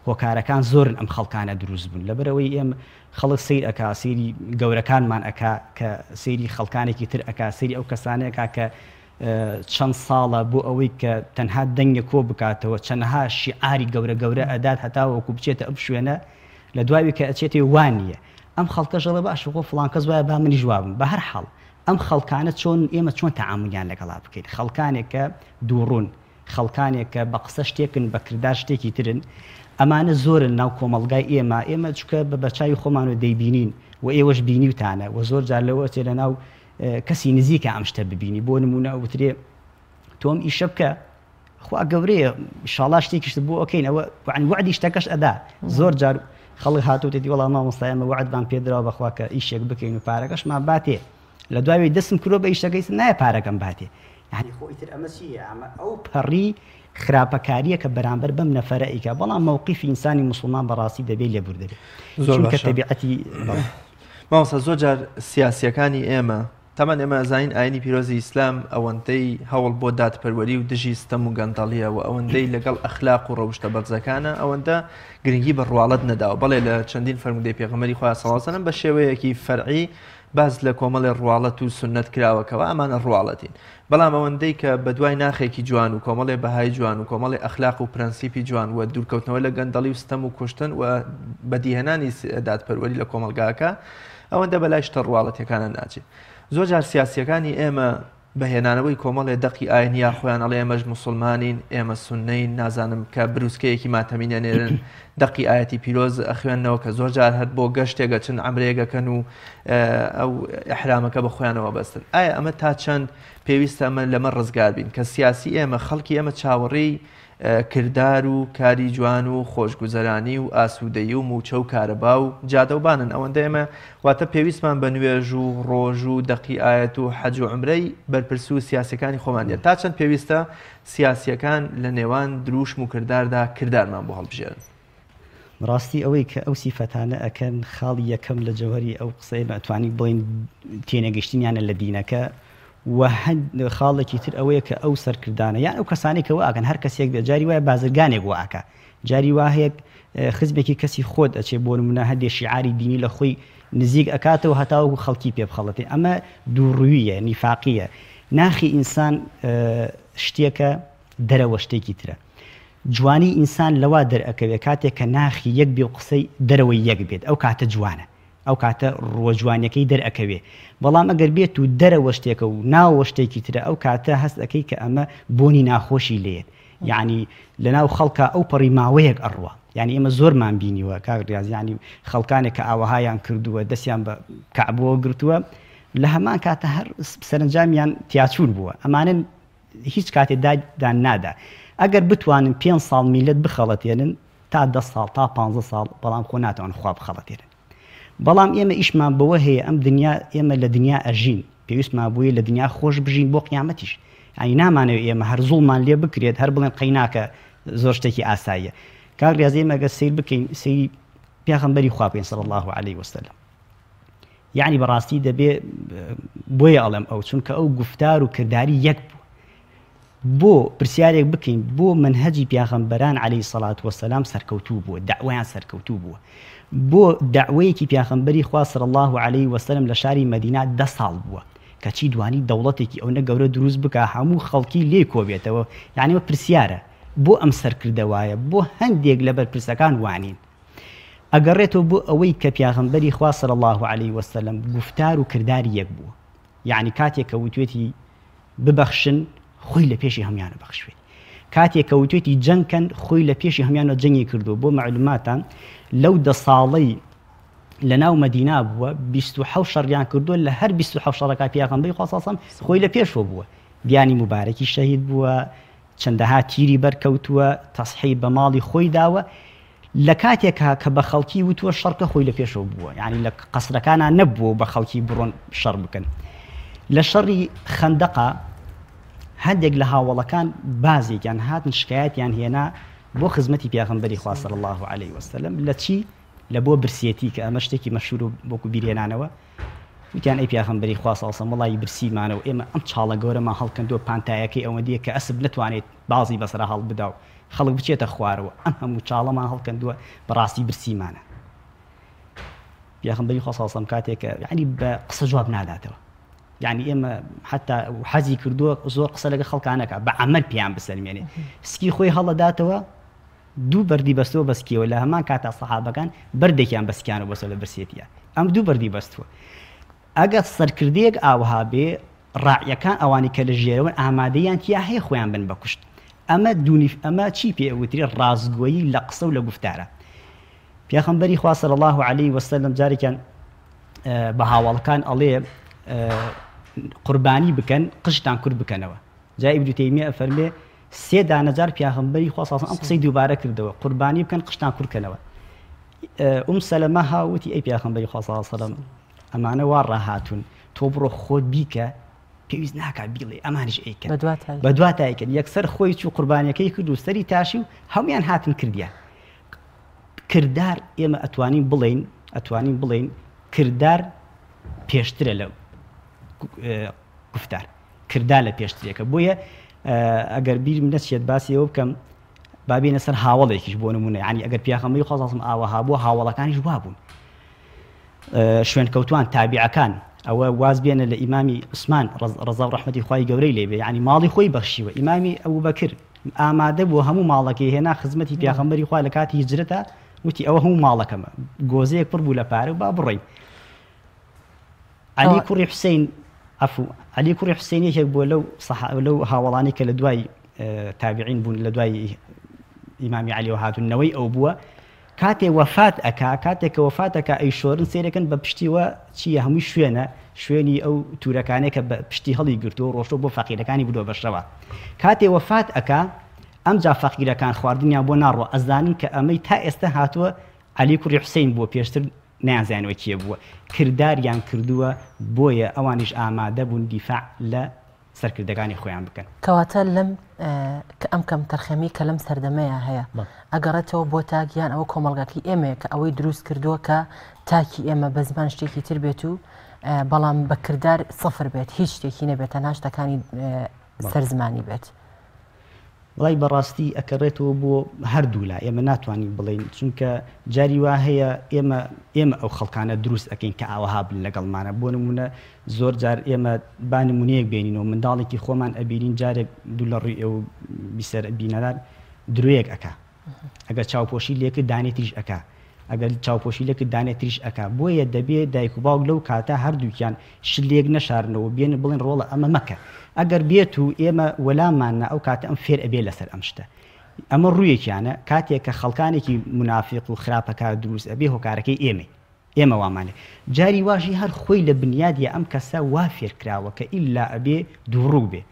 هۆکارەکان زۆرن ئەم خەڵکانە دروست بوون لەبەر ئەوەی ئێمە خەڵک سیر ئەکا سێری گەورەکانمان ئەکا کە سێری خەڵکانێکی تر ئەکا سێری ئەو کەسانەیەکا کە چەند ساڵە بۆ ئەوەی کە تەنها دەنگە کۆ بکاتەوە چەندها شیعاری گەورە گەورە ئەدات هەتاوەکو بچێتە ئەم شوێنە لە دوای کە ئەچێتی وانە ئەم خەڵکەژەڵە باش بۆ فڵان کەس وایە با منی جوابم بە هەر حاڵ ئەم خەڵکانە چۆن ئێمە چۆن تەعاملیان لەگەڵا بکەین خەڵکانێک کە دووڕوون خەڵکانێک کە بە قسە شتێکن بە کردار شتێکی ترن ئەمانە زۆرن ناو کۆمەلگای ئێمە چکە بە بەچوی خۆمان و دەیبینین و ئێوەش بینیوتانە و زۆر جار لەوە چێ لە ناو کەسی نزیکە ئەم شتە ببینی بۆ نمونە وترێ تۆم ئیشە بکە خوا گەورەیە ئینشاڵڵا شتێکیشت بۆ ئۆکەین ئەوە وعدی شتەکەش ئەدا زۆر جار خەڵک هاتووتێتی وەڵام مامۆستا ئێمە وعدمان پێدراوە بەخوا کە ئیشێک بکەین و پارەکەشمان باتێ لە دوای دەستم کرۆ بە ئیشەکەی نایە پارەکەم باتێ یعنی خۆیتر ئەمە چیە ئەمە ئەو پەڕی خراپەکاریە کە بەرامبەر بەم نەفەرە ئیکا بەڵام مووقیفی ئینسانی مسلمان بەڕاستی دەبێت لێ بوردەبێت چونکە تەبیعەتی مامۆستا زۆر جار سیاسیەکانی ئێمە تەمان ئێمە ئەزانین ئاینی پیرۆزی ئیسلام ئەوەندەی هەوڵ بۆ دادپەروەری و دژی ستەم و گەندەڵیە و ئەوەندەی لەگەڵ ئەخلاق و ڕەوشتە بەرزەکانە ئەوەندە گرنگی بە ڕواڵەت نەداوە بەڵێ لە چەندین فەرمودەی پێغەمبەری خوا صلی الله علیه و سلم بە شێوەیەکی فەرعی باز لە کۆمەڵی ڕواڵەت و سنت کراوەکەوە ئەمانە ڕواڵەتین بەڵام ئەوەندەی کە بە دوای ناخێکی جوان و کۆمەڵی بەهای جوان و کۆمەڵی ئەخلاق و پرەنسیپی جوان و دوورکەوتنەوە لە گەندەڵی و ستەم و کوشتن و بەدیهێنانی دادپەروەری لە کۆمەلگاکە ئەوەندە بەلای شتە ڕواڵەتیەکانە ناچێت زۆر جار سیاسیەکانی ئێمە بەهێنانەوەی کۆمەڵێ دەقی ئاینیا خۆیان ئەڵێ ئێمەش مسلمانین ئێمە سونەین نازانم کە بروسکەیەکی ماتەمینە نێرن دەقی ئاەتی پیرۆز ئەخوێنەوە کە زۆر جار هەر بۆ گەشتێکە چەند عەمرێگەکەن و ئەو ئیحرامەکە بە خۆیانەوە بەستن ئایا ئەمە تا چەند پێویستە ئەمە لەمە ڕزگار بین کە سیاسی ئێمە خەڵکی ئێمە چاوەڕێی کردار و کاری جوان و خۆشگوزەرانی و ئاسوودەیی و موچە و کارەبا و جادەوبانن ئەوەندە ئێمە واتە پێویستمان بە نوێژ و ڕۆژ و دەقی ئاەت و حەج و عومرەی بەرپرس و سیاسەکانی خۆمان دێت تا چەند پێویستە سیاسیەکان لە نێوان دروشم و کرداردا کردارمان بۆ هەڵبژێرن ڕاستی ئەوەی کە ئەو سیفەتانە ئەکەن خاڵی یەکەم لە جەوهری ئەو قسەی ئەتوانی بڵین تێنەگەشتنیانە لە دینەکە و هەند خاڵێکی تر ئەوەیە کە ئەو سەرکردانە یان ئەو کەسانێکەوە ئاکەن هەر کەسێک بێ جاری وایە بازرگانێک واکە جاری واهەیەک خزمێکی کەسی خۆت ئەچێ بۆ نمونە هەندێک شیعاری دینی لە خۆی نزیک ئەکاتەوە هەتاوەکو خەڵکی پێ بخەڵەتێ ئەمە دووڕوویە نیفاقیە ناخی ئینسان شتێکە دەرەوە شتێکی ترە جوانی ئینسان لەوا دەرئەکەوێت کاتێک کە ناخی یەک بێ و قسەی دەرەوەی یەک بێت ئەو کاتە جوانە ئەو کاتە ڕۆژوانیەکەی دەرئەکەوێ بەڵام ئەگەر بێت و دەرەوە شتێکە و ناوە شتێکی ترە ئەو کاتە هەست ئەەکەی کە ئەمە بۆنی ناخۆشی لێت یعنی لەناو خەڵکە ئەو پەڕی ماوەیەک ئەڕوە یعنی ئێمە زۆرمان بینیوە کاکریاز ینی خەڵکانێک کە ئاوەهایان کردووە دەستیان بە کەعبەوە گرتووە لە هەمان کاتە هەر سەرنجامیان تیاچون بووە ئەمانە هیچ کاتێ دادان نادا ئەگەر بتوانن 5 ساڵ میلەت بخەڵەتێنن تا 10 ساڵ تا 15 ساڵ بەڵام خۆ ناتوان خوا بخەڵەتێنن بەڵام ئێمە ئیشمان بەوە هەیە ئەم دنیا ئێمە لە دنیا ئەژین پێویستمان بووە لە دنیا خۆش بژین بۆ قیامەتیش ئەی نامانەوە ئێمە هەر زوڵمان لێ بکرێت هەر بڵێن قەیناکە زۆر شتێکی ئاساییە کاکریاز ئێمە ئەگەر سیر بکەین سەیری پێغەمبەری خوا بکەین صلی الله علیه وسلم یعنی بەڕاستی دەبێ بۆیە ئەڵێم ئەو چونکە ئەو گفتار و کردداری یەک بوو بۆ پرسیارێک بکەین بۆ منهەجی پیاغەمبەران عەلەیهی سەڵات وەسەلام سەرکەوتوو بووە دەعوەیان سەرکەوتوو بووە بۆ دەعوەیەکی پیاغەمبەری خوا صلی الله علیه وسلم لە شاری مەدینە 10 ساڵ بووە کەچی دوانی دەوڵەتێکی ئەوەنە گەورە دروست بکە هەموو خەڵکی لێ کۆبێتەوە یعنی پرسیارە بۆ ئەم سەرکردەوایە بۆ هەندێک لە بەرپرسەکان وانین ئەگەڕێتەوە بۆ ئەوەی کە پیاغەمبەری خوا صلی الله علیه وسلم گفتار و کردداری یەک بووە یعنی کاتێک کە وتوێتی ببەخشن خۆی لە پێشی هەمیانە بەخشوێت کاتێک کە وتوێتی جەنگکەن خۆی لە پێشی هەمیانە جەنگی کردو بۆ معلوماتان لەو 10 ساڵەی لە ناو مەدینا بووە 27 شەڕیان کردووە لە هەر 27 شەڕەکە پیاغەمبەری خوا صلی الله علیه وسلم خۆی لە پێشەوە بووە دیانی مبارەکی شەهید بووە چەندەها تیری بەرکەوتووە تەسحی بە ماڵی خۆی داوە لە کاتێکا کە بە خەڵکی وتووە شەڕکە خۆی لە پێشەوە بووە یعنی لە قەسرەکانە نەبووە بە خەڵکی بڕۆن شەڕ بکەن لە شەڕی خەندەقا هەندێک لە هاوڵەکان بازێکیان هاتن شکایەتیان هێنا بۆ خزمەتی پیاغەمبەری خوا صلی الله علیه وسلم لە چی لە بۆ برسێتی کە ئەمە شتێکی مەشهور و بۆکو بیرێنانەوە وتیان ئەی پیاغەمبەری خوا صلی الله علیه وسلم وڵی برسیمانەوە ئێمە ئەم چاڵە گەورەمان هەڵکەندووە پانتایەکەی ئەوە دیە کە ئەسب نتوانێت بازی بەسەرا هەڵ بدا و خەڵک بچێتە خوارەوە ئەم هەموو چاڵەمان هەڵکەندووە بەڕاستی برسیمانە پیاغەمبەری خوا صلی الله علیه وسلم کاتێکە یعنی بە قسە جواب ناداتەوە یعنی ئێمە حتا حەزی کردووە زۆر قسە لەگە خەڵکانەکە بە عەمەل پیان بسەلمێنێ سکی خۆی هەڵەداتەوە دوو بەردی بەستەوە بەسکیەوە لە هەمان کاتا سەحابەکان بەردێکیان بەسکیانەوە بەسە لە برسێتیە ئەم دوو بەردی بەستووە ئەگەر سەرکردەیەک ئاوەها بێ ڕاعیەکان ئەوانی کە لە ژێرەوەن ئامادەیان تیا هەیە خۆیان بن بەکوشت ئەمە چی پێوتری ڕازگۆیی لە قسە و لە گفتارە پیاغەمبەری خوا صلی الله علیه وسلم جارێکیان بە هاوڵەکان ئەڵێ قوربانی بکەن قژتان کورد بکەنەوە جای ئیبن تەیمیە ئەفەرمێ 3 دانەجار پیاغەمبەری خوا صلی الله علیه وسلم ئەم قسەی دووبارە کردەوە قوربانی بکەن قژتان کورد بکەنەوە سەلەمە هاوتی ئەی پیاغەمبەری خوا صلی الله علیه وسلم ئەمانە وا ڕاهاتون تۆ بڕۆ خۆت بیکە پێویست ناکات بیڵێ ئەمانیش ئەیکەن بە دواتایکەن یەکسەر خۆی چوو قوربانیەکەی کرد و سەری تاشی و هەمویان هاتن کردیان کردار ئێمە ئەتوانین بڵێین کردار پێشترە لە گفتار کردار لە پێشترێکە بۆیە ئەگەر بیرم نەچێت باسیەوە بکەم بابێنە سەر هاوڵێکیش بۆ نمونە ینی ئەگەر پیاغەمبەری خوا صلی الله علیه وسلم ئاوەها بووە هاوڵەکانیش وا بوون شوێن کەوتوان تابعەکان ئەوە واز بێنە لە ئیمامی عوسمان ڕەزا و ڕەحمەتی خوای گەورەی لێبێ ینی ماڵی خۆی بەخشیوە ئیمامی ئەبوبەکر ئامادە بووە هەموو ماڵەکەی هێنا خزمەتی پیاغەمبەری خوا لە کاتی هیجرەتە وتی ئەوە هەموو ماڵەکەمە گۆزەیەک پڕ بوو لە پارە و با بڕۆین علی کوڕی حوسێن علی کوڕی حوسێن یەکێک بووە لەو هاوڵانی کە لە دوای تابعین بوون لە دوای ئیمامی علیەوە هاتوونەوەی ئەو بووە کاتێ وەفات کاتێک کە وەفات ئەکا ئەی شۆرن سێرەکەن بە پشتیوە چییە هەمووی شوێنی ئەو تورەکانێک کە بە پشتی هەڵی گرتووە ڕۆشتۆ بۆ فەقیرەکانی بدۆ بەشەوە کاتێ وەفات ئەکا ئەمجا فەقیرەکان خواردنیان بۆ ناڕوە ئەزانین کە ئەمەی تا ئێستا هاتووە علی کوڕی حوسێن بووە پێشتر نازانەوە کێ بووە کرداریان کردووە بۆیە ئەوانیش ئامادە بوون دیفاع لە سەرکردەکانی خۆیان بکەن کەواتە لەم کە ئەم کەم تەرخەمی کە لەم سەردەمەیە هەیە ئەگەڕێتەوە بۆ تاگیان ئەوە کۆمەڵگاکی ئێمەیە کە ئەوەی دروست کردووە کە تاکی ئێمە بە زمان شتێکی تر بێت و بەڵام بە کردار 0 بێت هیچ شتێکی نەبێت تەنها شتەکانی سەرزمانی بێت وڵی بەڕاستی ئەکەڕێتەوە بۆ هەردوو لا ئێمە ناتوانین بڵین چونکە جاری وا هەیە ئێمە ئەو خەڵکانە دروست ئەەکەین کە ئاوەها بن لەگەڵمانە بۆ نمونە زۆر جار ئێمە با نمونەیەک بێنینەوە منداڵێکی خۆمان ئەبیرین جارێک دوو لە ڕووی ئەو بیسەر بینەران درۆیەک ئەکا ئەگەر چاوپۆشی لێکرد دانێتیش ئەکا ئەگەر چاوپۆشی لەکرد دانێتریش ئەکا بۆیە دەبێت دایک و باوک لەو کاتە هەردووکیان شلێک نەشارنەوە بێن بڵێن ڕۆڵە ئەمە مەکە ئەگەر بێت و ئێمە وەلاماننا ئەو کاتە ئەم فێر ئەبێ لەسەر ئەم شتە ئەمە ڕوویەکیانە کاتێک کە خەڵکانێکی منافق و خراپەکە دروست ئەبێ هۆکارەکەی ئێمە وامانێ جاری واشی هەر خۆی لە بنیادیە ئەم کەسە وا فێرکراوە کە ئیلا ئەبێ دووڕوو بێ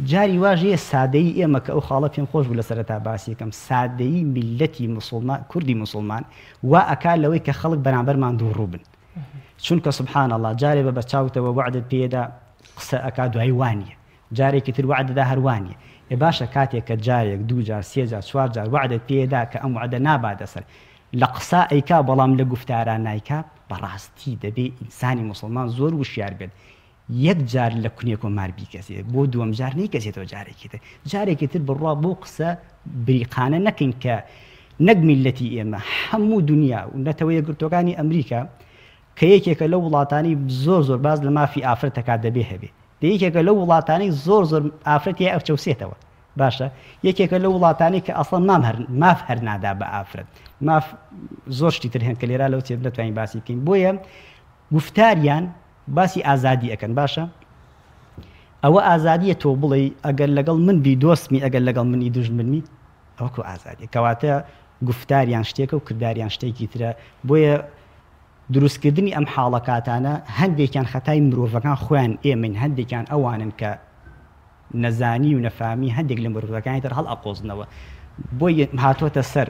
جاری واژەیە سادەی ئێمە کە ئەو خاڵە پێم خۆش بوو لە سەرەتا باسیەکەم سادەی میلەتی مسلمان کوردی مسلمان وا ئەکا لەوەی کە خەڵک بەرامبەرمان دووڕوو بن چونکە سبحان الله جارێ بە بەرچاوتەوە وعدت پێدا قسە ئەکا دوای وانیە جارێکی تر وعدەدا هەروانیە ێ باشە کاتێک کە جارێک دوو جار سێ جار چوار جار وعدت پێدا کە ئەم وعدە نابادە سەر لە قسە ئەیکا بەڵام لە گفتاران نایکا بەڕاستی دەبێ ئینسانی مسلمان زۆر وشیار بێت یەک جار لە کونێک و مار بیکەسێت بۆ دووەم جار نەیکەسێتەوە جارێکی تر بڕوا بۆ قسە بریقانە نەکەین کە نەک میلەتی ئێمە هەموو دنیا و نەتەوە یەکگرتوەکانی ئەمریکا کە یەکێکە لەو وڵاتانی زۆر باز لە مافی ئافرەتەکە دەبێ هەبێ یەکێکە لەو وڵاتانی زۆر ئافرەتی ئەوچەوسێتەوە باشە یەکێکە لە وڵاتانی کە ئەسڵ ماف هەر نادا بە ئافرەت ماف زۆر شتی تر هێن کە لێرا لەو تێب نەتوانین باسی بکەین بۆیە گفتاریان باسی ئازادی ئەکەن باشە ئەوە ئازادیە تۆ بڵێ ئەگەر لەگەڵ من بی دۆستمی ئەگەر لەگەڵ منی دوژمنمی ئەوکو ئازادی کەواتە گفتاریان شتێکە و کرداریان شتێکی ترە بۆیە دروستکردنی ئەم حاڵەکاتانە هەندێکیان خەتای مرۆڤەکان خۆیان ئێمن هەندێکیان ئەوانن کە نەزانی و نەفامی هەندێک لە مرۆڤەکانی تر هەڵ ئەقۆزنەوە بۆی هاتوۆتە سەر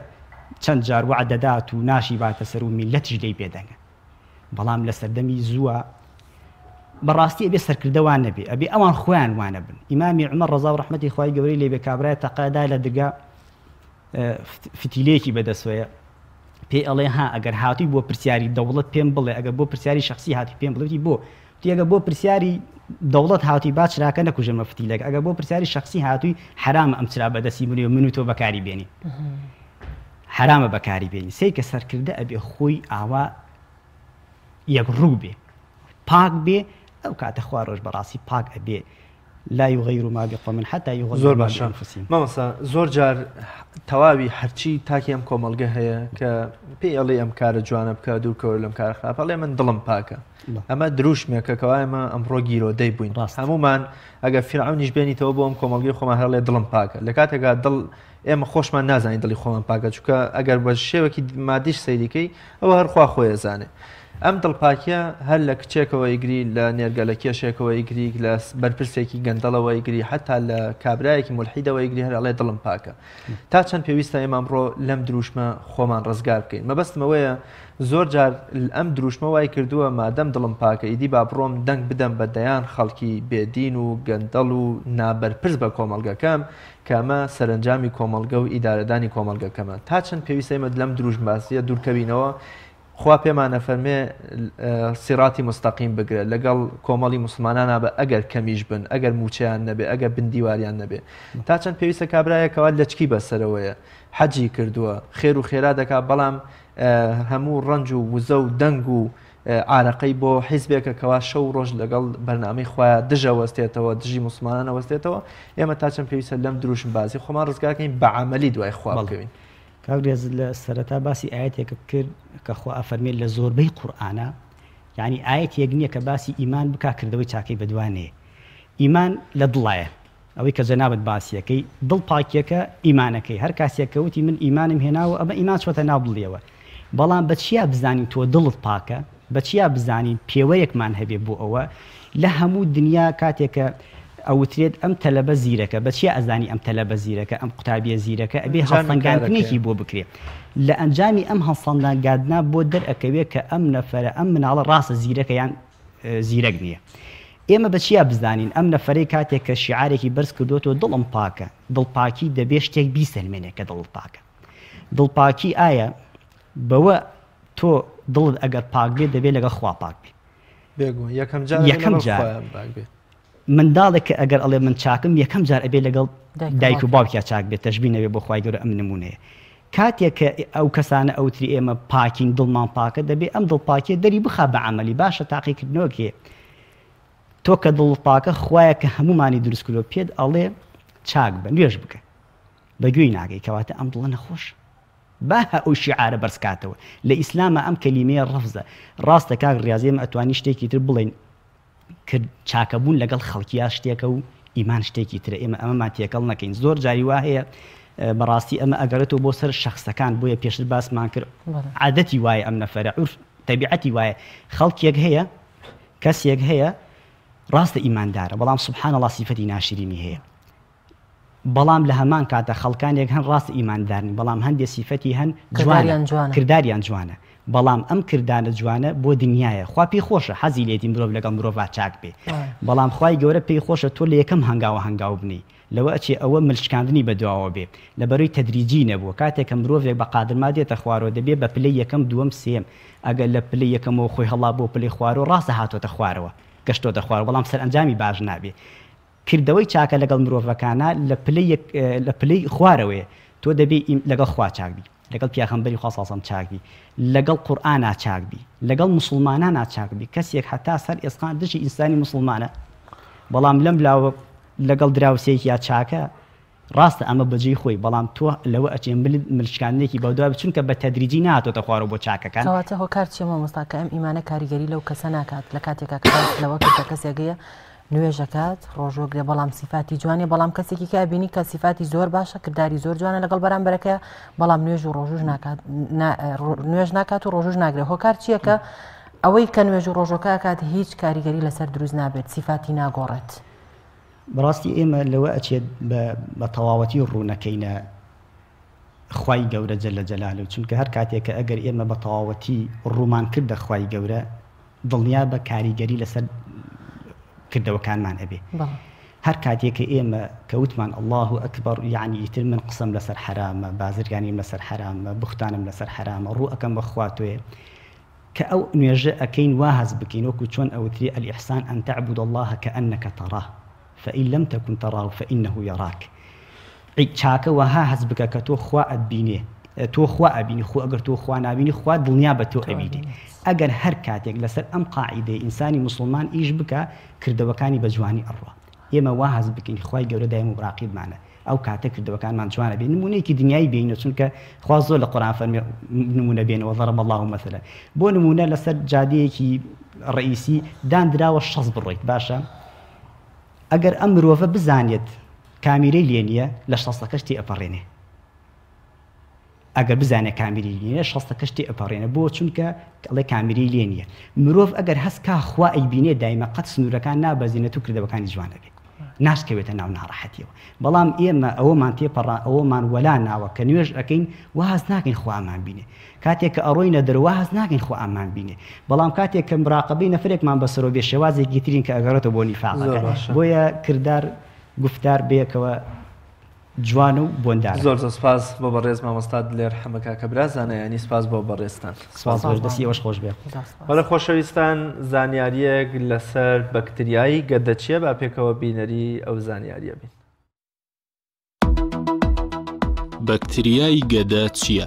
چەند جار وعدەدات و ناشی باتە سەر و میلەتیش لێی پێدەنگە بەڵام لە سەردەمی زووە بەڕاستی ئەبێ سەرکردەوان نەبێ ئەبێ ئەوان خۆیان وانە بن ئیمامی عومەر ڕەزا و ڕەحمەتی خوای گەورەی لێ بێ کابرای تەقادا لە دگا فتیلەیەکی بەدەستوەیە پێی ئەڵێ ها ئەگەر هاتووی بۆ پرسیاری دەوڵەت پێم بڵێ ئەگەر بۆ پرسیاری شخصی هاتی پێم بڵێتی بۆ ئەگەر بۆ پرسیاری دەوڵەت هاتی با چراکە نەکوژەمە فتیلەکە ئەگەر بۆ پرسیاری شخصی هاتووی حرامە ئەم چرا بەدەستی بنێ و من و تۆ بەکاری بێنی حرامە بەکاری بێنی سەی کە سەرکردە ئەبێ خۆی ئاوا یەکڕوو بێ پاک بێ ئەو کاتە خوا ڕۆژ بەڕاستی پاک ئەبێ لا يغير ما بقوم حتى يغيروا ما بأنفسهم مامۆستا زۆر جار تەواوی هەرچی تاکی ئەم کۆمەڵگە هەیە کە پێی ئەڵێ ئەم کارە جوانە بکە دوورکەوە لەم کارە خراپە ئەڵێ من دڵم پاکە ئەمە دروشمێکە کەوا ئێمە ئەمڕۆ گیرۆدەی بووین هەمومان ئەگەر فیرعونیش بێنیتەوە بۆ ئەم کۆمەڵگەی خۆمان هەڵێ دڵم پاکە لە کاتێکا دڵ ئێمە خۆشمان نازانین دڵی خۆمان پاکە چونکە ئەگەر بە شێوەکی مادیش سەیریکەی ئەوە هەرخوا خۆی ئەزانێ ئەم دڵپاکیە هەر لە کچێکەوە ئیگری لە نێرگە لە کێشێکەوە ئیگری لە بەرپرسێکی گەندەڵەوە ئیگری حتا لە کابرایەکی مولحیدەوە ئیگری هەر ئەڵێ دڵم پاکە تا چەند پێویستە ئێمە ئەمڕۆ لەم دروشمە خۆمان ڕزگار بکەین مەبەستمەوەیە زۆر جار ئەم دروشمە وای کردووە مادەم دڵم پاکە ئیدی با بڕۆم دەنگ بدەم بە دەیان خەڵکی بێدین و گەندەڵ و نابەرپرس بە کۆمەڵگەکەم کە ئەمە سەرنجامی کۆمەڵگە و ئیدارەدانی کۆمەڵگەکەمە تا چەند پێویستە ئێمە لەم دروشم باسیە دوورکەوینەوە خوا پێمانە فەرمێ سیراتی مستەقیم بگرێت لەگەڵ کۆمەڵی مسلمانانە بە ئەگەر کەمیش بن ئەگەر موچەیان نەبێ ئەگەر بندیواریان نەبێ تا چەند پێویستە کابرایەکەوە لەچکی بەسەرەوەیە حەجی کردووە خێر و خێرا دەکات بەڵام هەموو ڕەنج و وزە و دەنگ و عارەقەی بۆ حیزبێکە کەوا شەو ڕۆژ لەگەڵ بەرنامەی خۆیان دژە وەستێتەوە دژی مسلمانانە وەستێتەوە ئێمە تا چەند پێویستە لەم دروشم بازی خۆمان ڕزگارکەین بە عەمەلی دوای خوا بکەوین کاگرێز لە سەرەتا باسی ئاەتێکە کرد کە خوا ئەفەرمێت لە زۆربەی قورئانە یعنی ئاەتێک نییە کە باسی ئیمان بکا کردەوەی چاکەی بەدوانەیە ئیمان لە دڵایە ئەوەی کە جەنابەت باسیەکەی دڵ پاکیەکە ئیمانەکەی هەر کاسێکەوتی من ئیمانم هێناوە ئەمە ئیمان چۆتە ناو دڵیەوە بەڵام بە چیا بزانین تۆ دڵت پاکە بە چیا بزانین پێوەیەکمان هەبێ بۆ ئەوە لە هەموو دنیا کاتێکە ئەوترێت ئەم تەلەبە زیرەکە بەچی ئەزانی ئەم تەلەبە زیرەکە ئەم قوتابیە زیرەکە ئەبێ هەڵسەنگاندنێکی بۆ بکرێت لە ئەنجامی ئەم هەڵسەنگاندنا بۆ دەرئەکەوێت کە ئەم نەفەرە ئەم مناڵە ڕاستە زیرەکە یان زیرەک نییە ئێمە بەچیا بزانین ئەم نەفەرەی کاتێک کە شیعارێکی بەرز کردوتەوە دڵم پاکە دڵپاکی دەبێ شتێک بیسەلمێنێت کە دڵت پاکە دڵپاکی ئایا بەوە تۆ دڵت ئەگەر پاک بێت دەبێت لەگەڵ خوا پاک بێت یەکەم جار منداڵێک کە ئەگەر ئەڵێ من چاکم یەکەم جار ئەبێ لەگەڵ دایک و باوکیا چاک بێت تەشبیه نەبێ بۆ خوای گەورە ئەم نمونەیە کاتێک کە ئەو کەسانە ئەوتری ئێمە پاکین دڵمان پاکە دەبێ ئەم دڵ پاکیە دەری بخا بە عەمەلی باشە تاقیکردنەوەکێ تۆ کە دڵ پاکە خوایە کە هەمومانی دروست کردووە پێت ئەڵێ چاک بە نوێژ بکە بەگوێی ناگەی کەواتە ئەم دڵە نەخۆش با ئەو شیعارە بەرزکاتەوە لە ئیسلامە ئەم کەلیمەیە ڕەفزە ڕاستە کاک ڕیاضی ئێمە ئەتوانی شتێکی تر بڵێن کرد چاکەبوون لەگەڵ خەڵکییا شتێکە و ئیمان شتێکی ترە ئێمە ئەمەمان تێکەڵ نەکەین زۆر جاری وا هەیە بەڕاستی ئەمە ئەگەرێتەوە بۆ سەر شەخسەکان بۆیە پێشتر باسمان کرد عادەتی وایە ئەم نەفەرە عورف تەبیعەتی وایە خەڵکێک هەیە کەسێک هەیە ڕاستە ئیماندارە بەڵام سوبحان الله سیفەتی ناشرینی هەیە بەڵام لە هەمان کاتە خەڵکانێک هەن ڕاست ئیماندارنی بەڵام هەندێک سیفەتی هەن کرداریان جوانە بەڵام ئەم کردانە جوانە بۆ دنیاە خوا پێی خۆشە حەزی لێتی مرۆڤ لەگەڵ مرۆڤ چاک بێ بەڵام خوای گەورە پێی خۆشە تۆ لە یەکەم هەنگاو بنی لەوە ئەچێ ئەوە ملچکاندنی بەدواوە بێ لەبەرەوەی تەدریجی نەبووە کاتێک کە مرۆڤێک بە قادرما دێتە خوارەوە دەبێت بە پلەی یەکەم دووەم سێم ئەگەر لە پلەی یەکەمەوە خۆی هەڵا بۆ پلەی خوارەوە ڕاستە هاتۆتە خوارەوە گەشتۆتە خوار بەڵام سەرئەنجامی باش نابێ کردەوەی چاکە لەگەڵ مرۆڤەکانە لە پلەی خوارەوەیە تۆ دەبێ لەگەڵ خوا چاک بی لەگەڵ پیاغەمبەری خوا صلی الله علیه و سلم چاک بی لەگەڵ قورئان چاک بی لەگەڵ مسلمانان چاک بی کەسێک هەتا سەر ئێسقان دژی ئینسانی مسلمانە بەڵام لەم بلاوە لەگەڵ دراوسێکی چاکە ڕاستە ئەمە بەجێی خۆی بەڵام تۆ لەوە ئەچێن ملچکاندنێکی بەدوا چونکە بە تەدریجی نهاتۆتە خوارەوە بۆ چاکەکان کەواتە هۆکار چیە مامۆستا کە ئەم ئیمانە کاریگەری لەو کەسە ناکات لە کاتێکا کە لەوە کە کەسێکەیە نوێژەکات ڕۆژۆگرێ بەڵام سیفاتی جوانی بەڵام کەسێکی کە بینی کە سیفاتی زۆر باشە کردداری زۆر جوانە لەگەڵ بەرامبەرەکە بەڵام نوێژ و ڕۆژوش نوێژ ناکات و ڕۆژوش ناگرێت هۆکار چییە کە ئەوەی کە نوێژ و ڕۆژۆکە کات هیچ کاریگەری لەسەر دروست نابێت سیفاتی ناگۆڕێت بەڕاستی ئێمە لەوە ئەچێت بە تەواوەتی ڕوونەکەینە خوای گەورە جەلە جەلالەو چونکە هەر کاتێک کە ئەگەر ئێمە بە تەواوەتی ڕوومان کردە خوای گەورە دڵنیا بە کاریگەری لەسەر کردەوەکانمان هەبێ هەر کاتێککە ئێمە کەوتمان الله ئەکبەر یعنی ئیتر من قسەم لەسەر حرامە بازرگانیم لەسەر حرامە بوختانم لەسەر حرامە ڕوو ئەەکەم بەخوا تۆیە کە ئەو نوێژە ئەەکەین وا هەز بکەین وەکو چۆن ئەوتری الإحسان أن تعبد الله كأنك تراه فإن لم تكن تراه فإنه يراك چاکە وەها هەز بکە کە تۆ خوا ئەتبینێ تۆ خوا ئەبینی خۆ ئەگەر تۆ خوا نابینی خوا دڵنیا بە تۆ ئەبینێ ئەگەر هەر کاتێک لەسەر ئەم قاعیدەی ئینسانی مسلمان ئیش بکە کردەوەکانی بە جوانی ئەڕوا ئێمە وا هەز بکەین خوای گەورە دایم و ڕاقیبمانە ئەو کاتە کردەوەکانمان جوانە بێ نمونەیەکی دنیای بینە چونکە خوا زۆر لە قورئان فەرمێ نمونە بێنەوە ضرب الله مثلا بۆ نمونە لەسەر جادەیەکی ڕئیسی دانراوە 6 بڕۆیت باشە ئەگەر ئەم مرۆڤە بزانێت کامیرەی لێ نییە لە 6 شتی ئەپەڕێنێ ئەگەر بزانێت کامیری لێنە 6 شتی ئەپەڕێنە بۆ چونکە ئەڵێ کامیری لێ نییە مرۆڤ ئەگەر هەستکا خوا ئەیبینێ دایمە قەت سنوورەکان نابەزینێت و کردەوەکانی جوانە بێت ناشکەوێتە ناو ناڕەحەتیەوە بەڵام ئێمە ئەوەمان تێپەڕا ئەوەمان وەلا ناوە کە نوێژ ئەەکەین واز ناکەین خوامان بینێ کاتێک کە ئەڕۆینە دەرەوە هەز ناکەین خوامان بینێ بەڵام کاتێک کە مراقبەی نەفرێکمان بەسەرەوە بێ شێوازێکی ترین کە ئەگەڕێتەوە بۆ نیفاقەکە بۆیە کردار گفتار بێکەوە جوان و بۆندار زۆر سپاس بۆ بەڕێز مامۆستا لێر حەمەکە کە برازانە ینی سپاس بۆ بەڕێستان سپاس دەستی ئەوەش خۆش بێ بەڵێ خۆشەویستان زانیاریەک لەسەر بەکتریایی گەدە چیە با پێکەوە بینەری ئەو زانیاریە بین بەکتریای گەدە چییە؟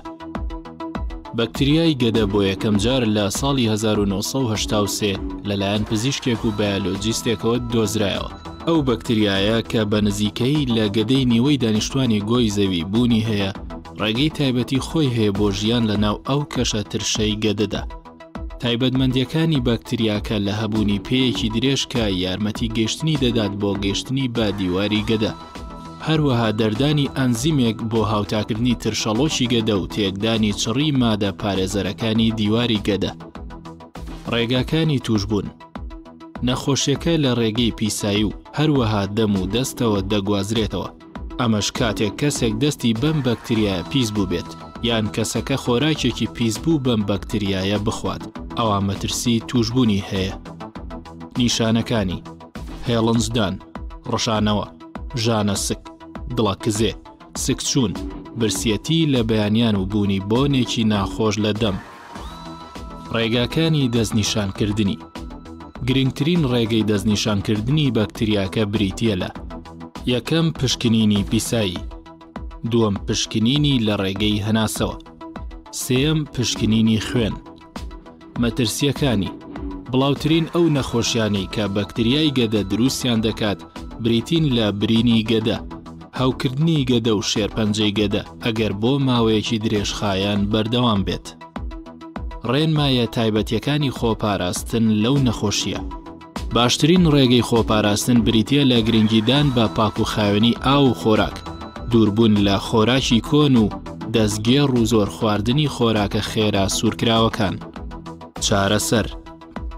بەکتریای گەدە بۆ یەکەم جار لە ساڵی 1970 لەلایەن پزیشکێک و بایۆلۆجیستێکەوە دۆزرایەوە. ئەو بەکتریایە کە بە نزیکەی لە گەدەی نیوەی دانیشتوانی گۆی زەوی بوونی هەیە ڕێگەی تایبەتی خۆی هەیە بۆ ژیان لەناو ئەو کەشە ترشەی گەدەدا. تایبەتمەندیەکانی بەکتریاکە لە هەبوونی پێیەکی درێژکە یارمەتی گەشتنی دەدات بۆ گەشتنی بە دیواری گەدە. هەروەها دەردانی ئەنزیمێک بۆ هاوتاکردنی ترشەڵۆکی گەدە و تێکدانی چڕی مادە پارێزەرەکانی دیواری گەدە. ڕێگاکانی توشبوون نەخۆشیەکە لە ڕێگەی پیسایی و هەروەها دەم و دەستەوە دەگوازرێتەوە. ئەمەش کاتێک کەسێک دەستی بەم بەکتریایە پیس بوو بێت یان کەسەکە خۆراکێکی پیس بوو بەم بەکتریایە بخوات ئەوە مەترسی توشبوونی هەیە. نیشانەکانی هێڵنجدان، ڕەشانەوە، ژانە سک، دڵەکزێ، سکچوون، برسیەتی لە بەیانیان و بوونی بۆنێکی ناخۆش لە دەم. ڕێگاکانی دەستنیشانکردنی گرنگترین ڕێگەی دەستنیشانکردنی بەکتریاکە بریتیە لە یەکەم پشکنینی پیسایی، دووەم پشکنینی لە ڕێگەی هەناسەوە، سێەم پشکنینی خوێن. مەترسیەکانی بڵاوترین ئەو نەخۆشیانی کە بەکتریای گەدە دروستیان دەکات بریتین لە برینی گەدە، هاوکردنی گەدە و شێرپەنجەی گەدە ئەگەر بۆ ماوەیەکی درێژخایەن بەردەوام بێت. ڕێنمایە تایبەتیەکانی خۆپاراستن لەو نەخۆشیە. باشترین ڕێگەی خۆپاراستن بریتیە لە گرنگیدان بە پاک و خاوێنی ئاو و خۆراک، دووربوون لە خۆراکی کۆن و دەستگێڕ و زۆر خواردنی خۆراکە خێرا سوورکراوەکان. چارەسەر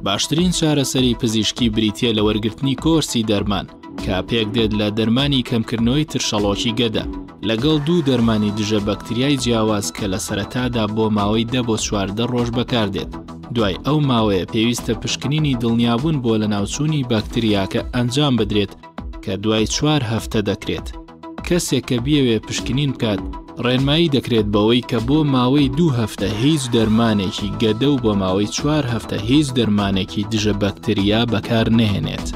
باشترین چارەسەری پزیشکی بریتیە لە وەرگرتنی کۆرسی دەرمان کە پێک دێت لە دەرمانی کەمکردنەوەی ترشەڵۆکی گەدە لەگەڵ دوو دەرمانی دژە بەکتریای جیاواز کە لە سەرەتادا بۆ ماوەی 10 بۆ 14 ڕۆژ بەکاردێت. دوای ئەو ماوەیە پێویستە پشکنینی دڵنیابوون بۆ لە ناوچوونی بەکتریاکە ئەنجام بدرێت کە دوای 4 هەفتە دەکرێت. کەسێک کە بیەوێ پشکنین بکات ڕێنمایی دەکرێت بەوەی کە بۆ ماوەی 2 هەفتە هیچ دەرمانێکی گەدە و بۆ ماوەی 4 هەفتە هیچ دەرمانێکی دژە بەکتریا بەکار نەهێنێت.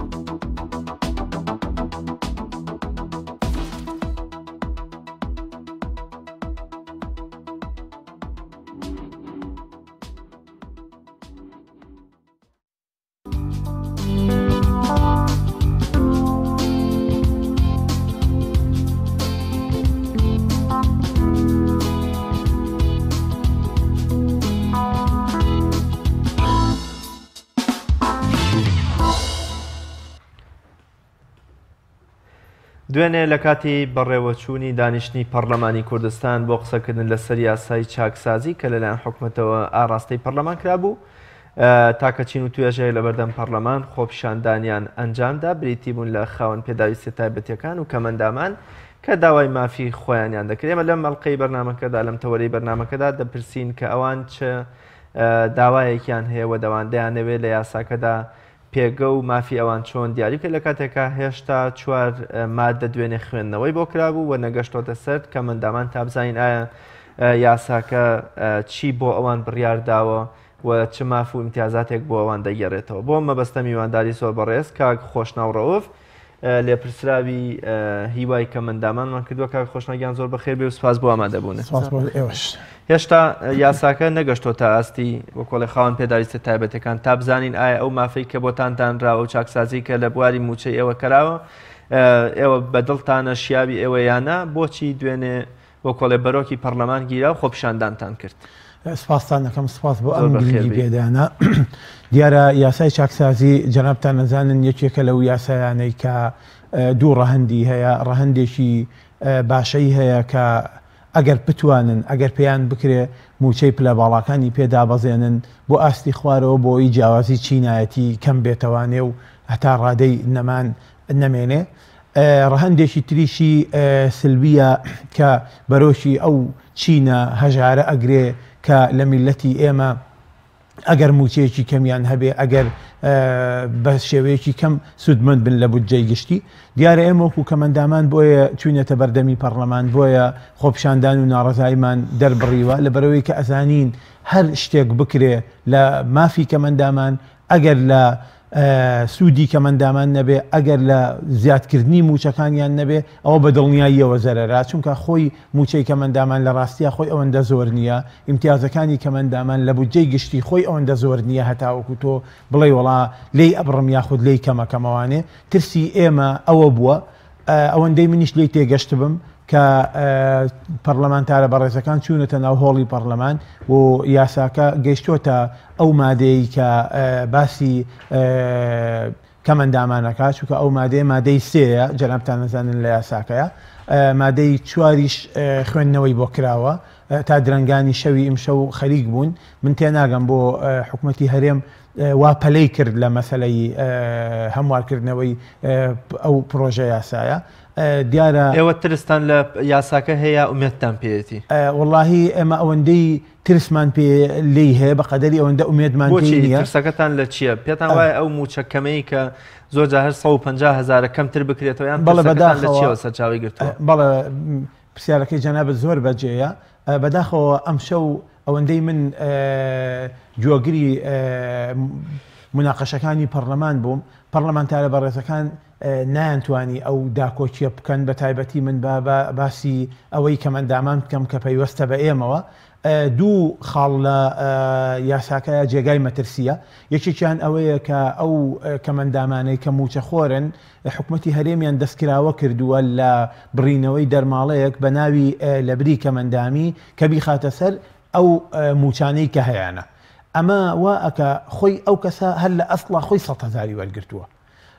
دوێنێ لە کاتی بەڕێوەچوونی دانیشتنی پەرلەمانی کوردستان بۆ قسەکردن لەسەر یاسای چاکسازی کە لەلایەن حکوومەتەوە ئاراستەی پەرلەمان کرابوو، تاکە چین و توێژەیە لە بەردەم پەرلەمان خۆپیشاندانیان ئەنجامدا، بریتی بوون لە خاوەن پێداویستی تایبەتیەکان و کەمەندامان کە داوای مافی خۆیانیان دەکرێت. ئێمە لەم مەڵقەی بەرنامەکەدا لەم تەوەرەی بەرنامەکەدا دەپرسین کە ئەوان چ داوایەکیان هەیە و دەیانەوێت لە یاساکەدا پێگە و مافی ئەوان چۆن دیاریکە لە کاتێکە هێشتا 4 مادە دوێنێ خوێندنەوەی بۆ کرابوو و نەگەشتۆتە سەر کە مندامان تابزانین ئایا یاساکە چی بۆ ئەوان بڕیار داوە و چ ماف و امتیازاتێک بۆ ئەوان دەگەڕێتەوە. بۆ مەبەستە میوانداری زۆر بەڕێز کاک خۆشناوڕەوف لێپرسراوی هیوای کە مندامانمان کردووە. کاک خۆشناگیان زۆر بەخێر بێ و سپاس بۆ ئامادەبوونە. هێشتا یاساکە نەگەشتۆتە ئاستی وە کۆڵی خاوەن پێداویستە تایبەتەکان تا بزانین ئایا ئەو مافەی کە بۆتاندانراوە و چاکسازی کە لە بواری موچەی ئێوە کراوە ئێوە بەدڵتانە شیاوی ئێوە یانە، بۆچی دوێنێ وە کۆڵێ بەرۆکی پەرلەمان گیرا و خۆپیشاندانتان کرد؟ سپاسان دەکەم، سپاس بۆ ئەم گرنگی پێدانە. دیارە یاسای چاکسازی جەنابتان نەزانن یەکێکە لەو یاسایانەی کە دوو ڕەهەندی هەیە، ڕەهەندێکی باشەی هەیە کە ئەگەر بتوانن ئەگەر پێیان بکرێ موچەی پلە باڵاکانی پێدا بەزێنن بۆ ئاستی خوارەوە بۆی جیاوازی چینایەتی کەم بێتەوانێ و هەتا ڕادەی نەمان نەمێنێ. ڕەهەندێکی تریشی سلبیە کە بەرۆشی ئەو چینە هەژارە ئەگرێ کە لە میلەتی ئێمە ئەگەر موچەیەکی کەمیان هەبێ ئەگەر بە شێوەیەکی کەم سودمەند بن لە بودجەی گشتی. دیارە ئێمە وەکو کەمەندامان بۆیە چوونێتە بەردەمی پەرلەمان، بۆیە خۆپیشاندان و ناڕزاییمان دەربڕیوە لەبەرەوەی کە ئەزانین هەر شتێک بکرێ لە مافی کەمەندامان ئەگەر لە سوودی کەمەندامان نەبێ، ئەگەر لە زیادکردنی موچەکانیان نەبێ ئەوە بە دڵنیاییەوە زەرەرا، چونکە خۆی موچەی کەمەندامان لە ڕاستیە خۆی ئەوەندە زۆر نییە، ئیمتیازەکانی کەمەندامان لە بودجەی گشتی خۆی ئەوەندە زۆر نییە هەتاوەکو تۆ بڵێ وڵا لێی ئەبڕم یاخود لێی کەمەکەمەوانێ. ترسی ئێمە ئەوە بووە، ئەوەندەی منیش لێی تێگەشت بم کە پەرلەمانتارە بەڕێزەکان چوونەتە ناو هۆڵی پەرلەمان و یاساکە گەیشتۆتە ئەو مادەی کە باسی کەمەندامانەکە، چونکە ئەو مادەی سێیە جەنابتان نەزانن لە یاساکەیە، مادەی 4 خوێندنەوەی بۆ کراوە تا درەنگانی شەوی ئیمشەو خەریک بوون. من تێناگەم بۆ حکوومەتی هەرێم وا پەلەی کرد لە مەسەلەی هەموارکردنەوەی ئەو پرۆژە یاسایە. دیارە ئێوە ترستان لە یاساکە هەیە ئومێدتان پێێتی؟ وەڵاهی ئێمە ئەوەندەی ترسمان پێ لی هەیە بە قەدەری ئەوەندە ئومێدمان پێ نییە. ترسەکەتان لە چییە؟ پێتان وایە ئەو موچەکەمەی کە زۆر جاهر 150,000 کەمتر بکرێتەوە یان لە چیەوە سەرچاوی گرتووە؟ بەڵێ پرسیارەکەی جەنابەت زۆر بەجێیە. بەداخەوە ئەم شەو ئەوەندەی من جۆگری مناقەشەکانی پەرلەمان بووم پەرلەمانتارە بەڕێزەکان نایانتوانی ئەو داکۆچیە بکەن بە تایبەتی من باسی ئەوەی کە مندامان بکەم کە پەیوەستە بە ئێمەوە دوو خاڵ لە یاساکە جێگای مەترسیە یەکێکیان ئەوەیە کە ئەو کەمەندامانەی کە موچەخۆرن حکومەتی هەرێمیان دەستکراوە کردووە لە بڕینەوەی دەرماڵەیەک بە ناوی لەبری کەمەندامی کە بیخاتە سەر ئەو موچانەی کە هەیەە ئەمە وا ئەکە خۆی ئەو کەسە هەر لە ئەسڵا خۆی 100,000 وەرگرتووە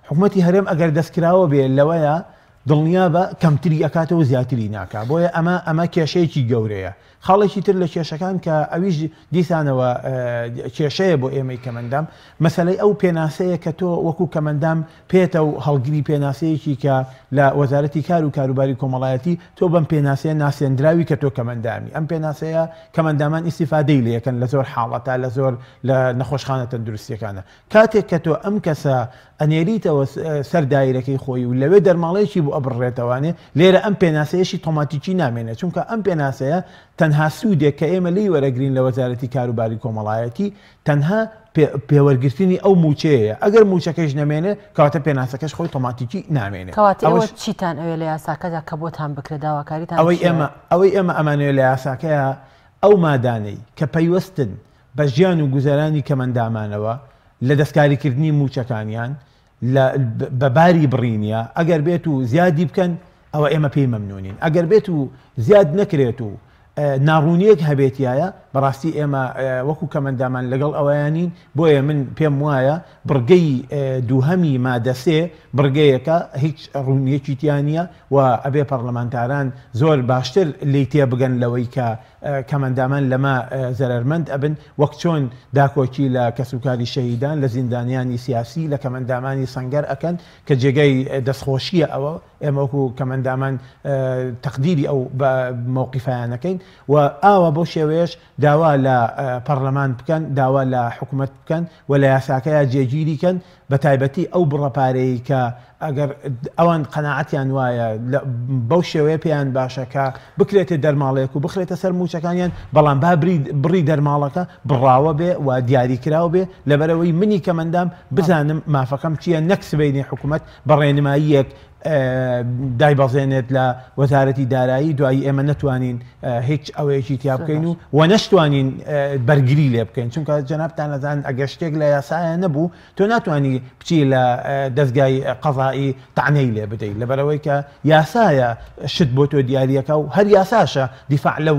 حکومەتی هەرێم ئەگەر دەستکراوە بێ لەوەیە دڵنیا بە کەمتری ئەکاتەوە زیاتری ناکا بۆیە ئەمە کێشەیەکی گەورەیە خاڵێکی تر لە کێشەکان کە ئەویش دیسانەوە کێشەیە بۆ ئێمەی کەمەندام مەسەلەی ئەو پێناسەیە کە تۆ وەکو کەمەندام پێێتە و هەڵگیری پێناسەیەکی کە لە وەزارەتی کار و کاروباری کۆمەڵایەتی تۆ بەم پێناسەیە ناسێنراوی کە تۆ کەمەندامی ئەم پێناسەیە کەمەندامان ئیسیفادەی لەکەن لە زۆر حاڵەتە لە زۆر لە نەخۆشخانە تەندروستیەکانە کاتێک کە تۆ ئەم کەسە ئەنێریتەوە سەر دایرەکەی خۆی و لەوێ دەرماڵەیەکی بۆ ئەبڕێتەوانێ لێرە ئەم پێناسەیەشی تۆماتیکی نامێنێت چونکە ئەم پێناسەیە تەنها سوودێک کە ئێمە لی وەرەگرین لە وەزارەتی کاروباری کۆمەڵایەتی تەنها پێوەرگرتنی ئەو موچەیە ئەگەر موچەکەش نەمێنێ کەواتە پێناسەکەش خۆی تۆماتیکی نامێنێت کەواتەوە چیتان ئەوێ لە یاساکەدا کە بۆتان بکرێ داواکاریتان ئەوەی ئێمە ئەمانوێت لە یاساکەیە ئەو مادانەی کە پەیوەستن بە ژیان و گوزەرانی کەمەندامانەوە لە دەستکاریکردنی موچەکانیان بەباری بڕینە ئەگەر بێت و زیادی بکەن ئەوە ئێمە پێی مەمنونین ئەگەر بێت و زیاد نەکرێت و ناڕوونیەک هەبێتیایە بەڕاستی ئێمە وەکو کەمەندامان لەگەڵ ئەوەیانین بۆیە من پێم وایە بڕگەی دووهەمی مادەسێ بڕگەیەکە هیچ ڕوونیەکی تیانە و ئەبێ پەرلەمانتاران زۆر باشتر لی تێ بگەن لەوەی کە کەمەندامان لەمە زەرمەند ئەبن وەک چۆن داکۆکی لە کەسوکاری شەهیدان لە زیندانیانی سیاسی لە کەمەندامانی سەنگەر ئەکەن کە جێگەی دەستخۆشیە ئەوە ئێمە وەکو کەمەندامان تەقدیری ئەو مووقیفیانەکەین و ئاوە بۆ شێوەیەش داوا لە پەرلەمان بکەن داوا لە حکوومەت بکەن و لە یاساکەیە جێگیریکەن بە تایبەتی ئەو بڕەپارەی کە ئەگەر ئەوان قەناعەتیان وایە بەو شێوەیە پێیان باشەکە بکرێتێ دەرماڵەیەک و بخرێتە سەر موچەکانیان بەڵام با بڕی دەرماڵەکە بڕاوە بێ و دیاریکراوە بێ لەبەرەوەی منی کەمەندام بزانم مافەکەم چییە نەکسبینی حکوومەت بە ڕێنماییەک دایبەزێنێت لە وەزارەتی دارایی دوایی ئێمە نەتوانین هیچ ئەوەیەکی تیا بکەین و نەشتوانین بەرگری لێ بکەین چونکە جەنابتان نەزان ئەگەر شتێک لە یاسایە نەبوو تۆ ناتوانانی بچی لە دەستگای قەزایی تعنەی لێ بدەیت لەبەرەوەی کە یاسایە شت بۆ تۆ دیاریەکە و هەر یاساشە دیفاع لەو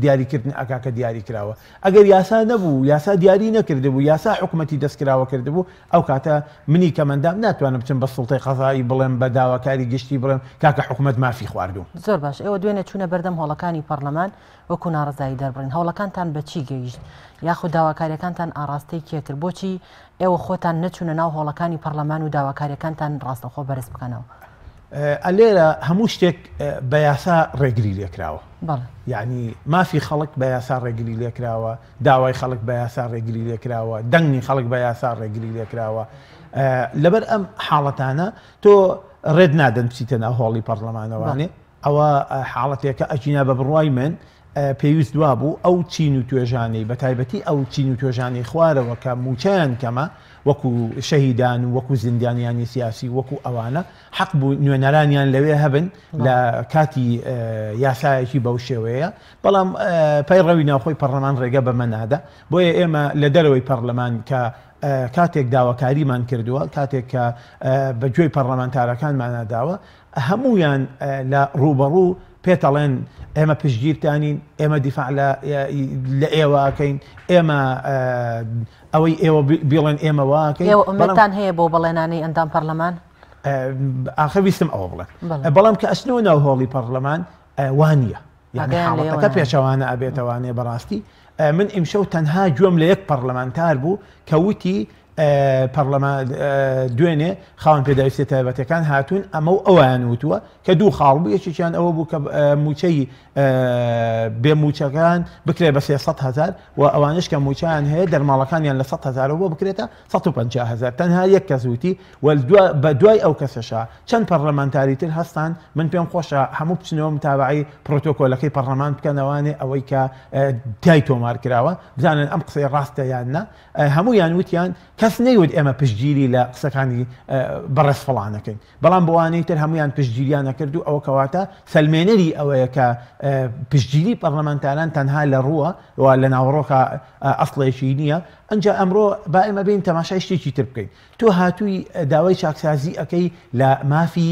دیاریکردن ئەکاکە دیاری کراوە ئەگەر یاسا نەبوو یاسا دیاری نەکردبوو یاسا حکوومەتی دەستکراوە کردبوو ئەو کاتە منی کەمەندام ناتوانم بچم بە سڵتەی قەزایی بڵێم بە داواکاری گشتی بڵێم کاکە حکوومەت مافی خواردوو زۆر باش ئێوە دوێنێ چوونە بەردەم هەوڵەکانی پەرلەمان وەکو ناڕزایی دەربڕین هەوڵەکانتان بە چی گەیشت یاخود داواکاریەکانتان ئاڕاستەی کێتر بۆچی ئێوە خۆتان نەچوونە ناو هەوڵەکانی پەرلەمان و داواکاریەکانتان ڕاستەخۆ بەرز بکەنەوە ئەلێرە هەموو شتێک بە یاسا ڕێگری لێکراوە یعنی مافی خەڵک بە یاسا ڕێگری لێکراوە داوای خەڵک بە یاسا ڕێگری لێکراوە دەنگی خەڵک بە یاسا ڕێگری لێکراوە لەبەر ئەم حاڵەتانە تۆ ڕێد نادەن بچیتە ناو هۆڵی پەرلەمانەوانێ ئەوە حاڵەتێکە ئەچینە بە بڕوای من پێویست دوا بوو ئەو چین و توێژانەی بە تایبەتی ئەو چین و توێژانی خوارەوە کە موچیان کەمە وەکو شەهیدان و وەکو زیندانیانی سیاسی وەکو ئەوانە حەق بوو نوێنەرانیان لەوێ هەبن لە کاتی یاسایەکی بەو شێوەیە بەڵام پەیڕەوی ناوخۆی پەرلەمان ڕێگە بەمە نادا بۆیە ئێمە لە دەرەوەی پەرلەمان کە کاتێک داواکاریمان کردووە کاتێک کە بەگوێی پەرلەمانتارەکانمانەداوە هەمویان لە ڕوبەڕوو پێتەڵێن ئێمە پشتگیرتانین ئێمە دیفاع لە ئێوەکەین ئێمە ئەوەی ئێوە بڵێن ئێمە واکەین ئەومەتان هەیە بۆ بەڵێنانەی ئەندام پەرلەمان ئاخر ویستم ئەوە بڵێن بەڵام کە ئەچنەوە ناو هۆڵی پەرلەمان وانە یعنی حاڵەتەکە پێچەوانە ئەبێتەوانێ بەڕاستی من ئیمشەو تەنها گوێم لە یەک پەرلەمانتار بوو کە وتی پەرلەمان دوێنێ خاوەن پێداویستی تایبەتەکان هاتوون ئەمە و ئەویان وتووە کە دوو خاڵ بوو یەکێکیان ئەوە بوو کە موچەی بێ موچەکان بکرێ بە 300,000 و ئەوانش کە موچیان هەیە دەرماڵەکانیان لە 100,000 بۆ بکرێتە 150,000 تەنها یەک کەس وتی بە دوای ئەو کەسەشە چەند پەرلەمانتاری تر هەستان من پێم خۆشە هەموو بچنەوە متابعی پرۆتۆکۆلەکەی پەرلەمان بکەنەوانێ ئەوەی کە تای تۆمار کراوە بزانن ئەم قسەی ڕاستە یان نە هەموویان وتیان کەس کەس نەیوت ئێمە پشتگیری لە قسەکانی بەڕێز فڵانەکەین بەڵام بۆوانەی تر هەمویان پشتگیریان نەکرد و ئەوە کەواتە سەلمێنەری ئەوەیە کە پشتگیری پەرلەمانتاران تەنها لە ڕووە و لە ناوڕۆکە ئەسڵێکی نییە ئەنجا ئەمڕۆ با ئێمە بین تەماشای شتێکی تر بکەین تۆ هاتووی داوای چاکسازی ئەەکەی لە مافی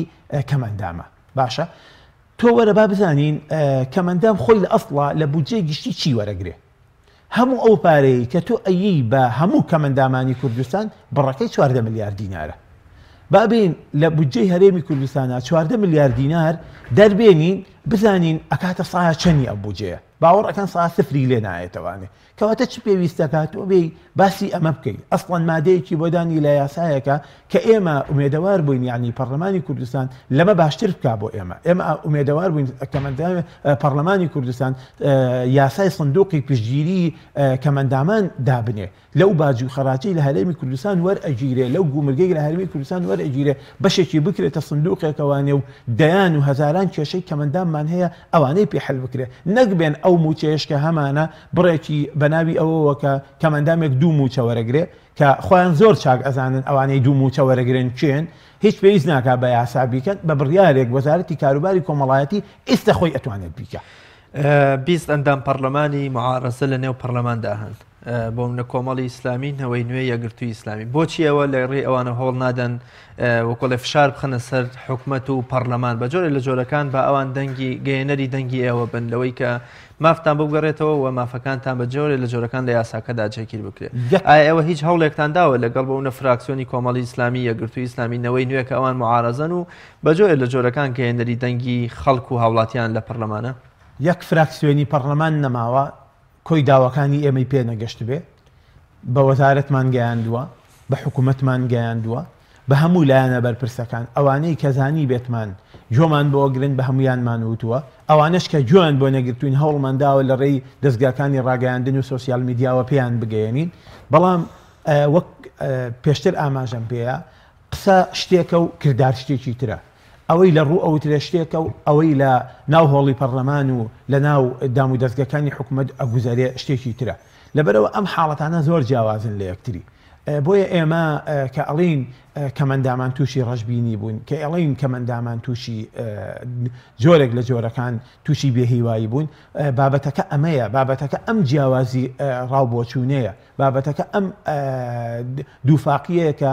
کەمەندامە باشە تۆ وەرە با بزانین کەمەندام خۆی لە ئەسڵە لە بودجێ گشتی چی وەرەگرێ هەموو ئەو پارەی کە تۆ ئەیی بە هەموو کەمەندامانی کوردستان بڕەکەی 14 ملیار دینارە بابین لە بودجەی هەرێمی کوردستانە 14 ملیار دینار دەربێنین بزانین ئەکاتە سایا چەندی ئەو بودجەیە باوەڕ ئەکەن سا سفری لێ نایێتەوانێ کەواتە چ پێویستەکات تۆ بێ باسی ئەمە بکەیت ئەسڵەن مادەیەکی بۆدانی لە یاسایەکە کە ئێمە ئومێدەوار بووین یعنی پەرلەمانی کوردستان لەمە باشتر بکا بۆ ئێمە ئومێدەوار بووین کەمەندام پەرلەمانی کوردستان یاسای سندوقی پشتگیری کەمەندامان دابنێ لەو باج و خەراجی لە هەرێمی کوردستان وەرئەگیرێ لەو گومرگەی لە هەرێمی کوردستان وەرئەگیرێ بەشێکی بکرێتە سندوقێکەوانێ و دەیان و هەزاران کێشەی کەمەنداممان هەیە ئەوانەی پێحل بکرێ نەکبێن ئەو موچەیەش کە هەمانە بڕێکی بەناوی ئەوەوە کە کەمەندامێک دوو موچە وەرەگرێ کە خۆیان زۆر چاک ئەزانن ئەوانەی دوو موچە وەرەگرن چێن هیچ پێویست ناکا بە یاسا بیکەن بە بڕیارێک وەزارەتی کاروباری کۆمەڵایەتی ئێستا خۆی ئەتوانێت بیکە 20 ئەندام پەرلەمانی معارەزە لە نێو پەرلەماندا هەن بۆ منە کۆمەڵی ئیسلامی نەوەی نوێ یەکگرتووی ئیسلامی بۆچی ئەوە لە ڕێ ئەوانە هەوڵ نادەن وەکۆڵێ فشار بخەنە سەر حکوومەت و پەرلەمان بە جۆرە لە جۆرەکان بە ئەوان دەنگی گەیەنەری دەنگی ئێوە بن لەوەی کە مافتان بگەڕێتەوە و مافەکانتان بە جۆرە لە جۆرەکان لە یاساکەدا جێگیر بکرێت ئایا ئەوە هیچ هەوڵێکتان داوە لەگەڵ بەونە فراکسیۆنی کۆمەڵی ئیسلامی یەکگرتووی ئیسلامی نەوەی نوێ کە ئەوان معارەزەن و بە جۆرە لە جۆرەکان گەیەنەری دەنگی خەڵک و هاوڵاتیان لە پەرلەمانە یەک فراکسیۆنی پەرلەمان نەماوە کۆی داواکانی ئێمەی پێ نەگەشت بێ بە وەزارەتمان گەیاندووە بە حکوومەتمان گەیاندووە بە هەموو لایەنە بەرپرسەکان ئەوانەی کەزانی بێتمان جۆمان بۆ گرن بە هەمویانمان وتووە ئەوانش کە جوان بۆ نەگرتوین هەوڵمانداوە لە ڕێی دەستگاکانی ڕاگەیاندن و سۆسیال میدیاوە پێیان بگەێنین بەڵام وەک پێشتر ئاماژەم پێەیە قسە شتێکە و کردار شتێکی ترە ئەوەی لە ڕوو ئەوترە شتێکە و ئەوەی لە ناو هۆڵی پەرلەمان و لە ناو دام و دەستگەکانی حکوومەت ئەگوزارێ شتێکی ترە لەبەرەوە ئەم حاڵەتانە زۆر جیاوازن لە یەکتری بۆیە ئێمە کە ئەڵین کەمەندامان تووشی ڕەشببینی بوون کە ئەڵین کەمەندامان تووشی جۆرێک لە جۆرەکان تووشی بێهیوایی بوون بابەتەکە ئەمەیە بابەتەکە ئەم جیاوازی ڕاوبۆچوونەیە بابەتەکە ئەم دووفاقیەیە کە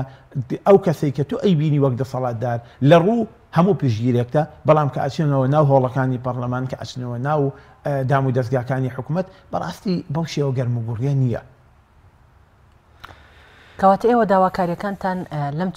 ئەو کەسەی کە تو ئەیبینی وەک دەسەڵاتدار لە ڕوو هەموو پشگیرێکتە بەڵام کە ئەچێنەوە ناو هۆڵەکانی پەرلەمان کە ئەچنەوە ناو دام و دەستگاکانی حکوومەت بەڕاستی بەو شێوە گەرموگوڕیە نییە کەواتە ئێوە داواکاریەکانتان لەم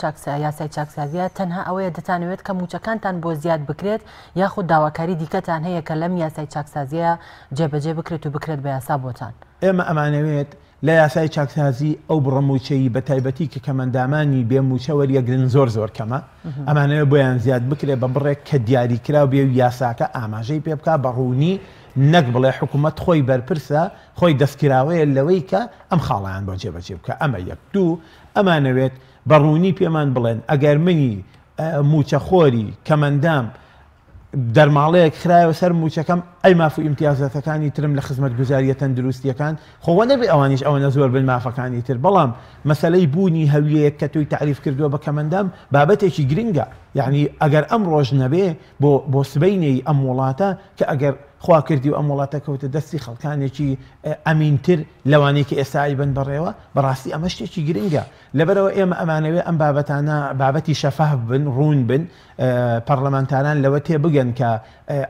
یاسای چاکسازیە تەنها ئەوەیە دەتانەوێت کە موچەکانتان بۆ زیاد بکرێت یاخود داواکاری دیکەتان هەیە کە لەم یاسای چاکسازیە جێبەجێ بکرێت و بکرێت بە یاسا بۆتان ئێمە ئەمانەوێت لە یاسای چاکسازی ئەو بڕەموچەی بە تایبەتی کە کەمەندامانی بێ موچە وەریەگرن زۆر کەمە ئەمانەوێت بۆیان زیاد بکرێت بە بڕێک کە دیاریکراو بێ و یاساکە ئاماژەی پێ بکە بەڕوونی نەک بڵێ حکوومەت خۆی بەرپرسە خۆی دەستکراوەیە لەوەی کە ئەم خاڵیان بۆ جێبەجێ بکە ئەمە یەک دوو ئەمانەوێت بەڕوونی پێمان بڵێن ئەگەر منی موچەخۆری کەمەندام دەرماڵەیەک خرایەوە سەر موچەکەم ئەی ماف و ئیمتیازەتەکانی ترم لە خزمەت گوزاریە تەندروستیەکان خۆوە نەبێ ئەوانیش ئەوەنە زۆر بن مافەکانی تر بەڵام مەسەلەی بوونی هەویەیەک کە توی تعریف کردووە بە کەمەندام بابەتێکی گرنگە یعنی ئەگەر ئەم ڕۆژ نەبێ بۆ سبەینەی ئەم وڵاتە کە ئەگەر خوا کردی و ئەم وڵاتە کەوتە دەستی خەڵکانێکی ئەمینتر لەوانەیە کە ئێستا بن بەڕێوە بەڕاستی ئەمە شتێکی گرنگە لەبەرەوە ئێمە ئەمانەوێت ئەم بابەتانە بابەتی شەفاف بن ڕوون بن پەرلەمانتاران لەوە تێبگەن کە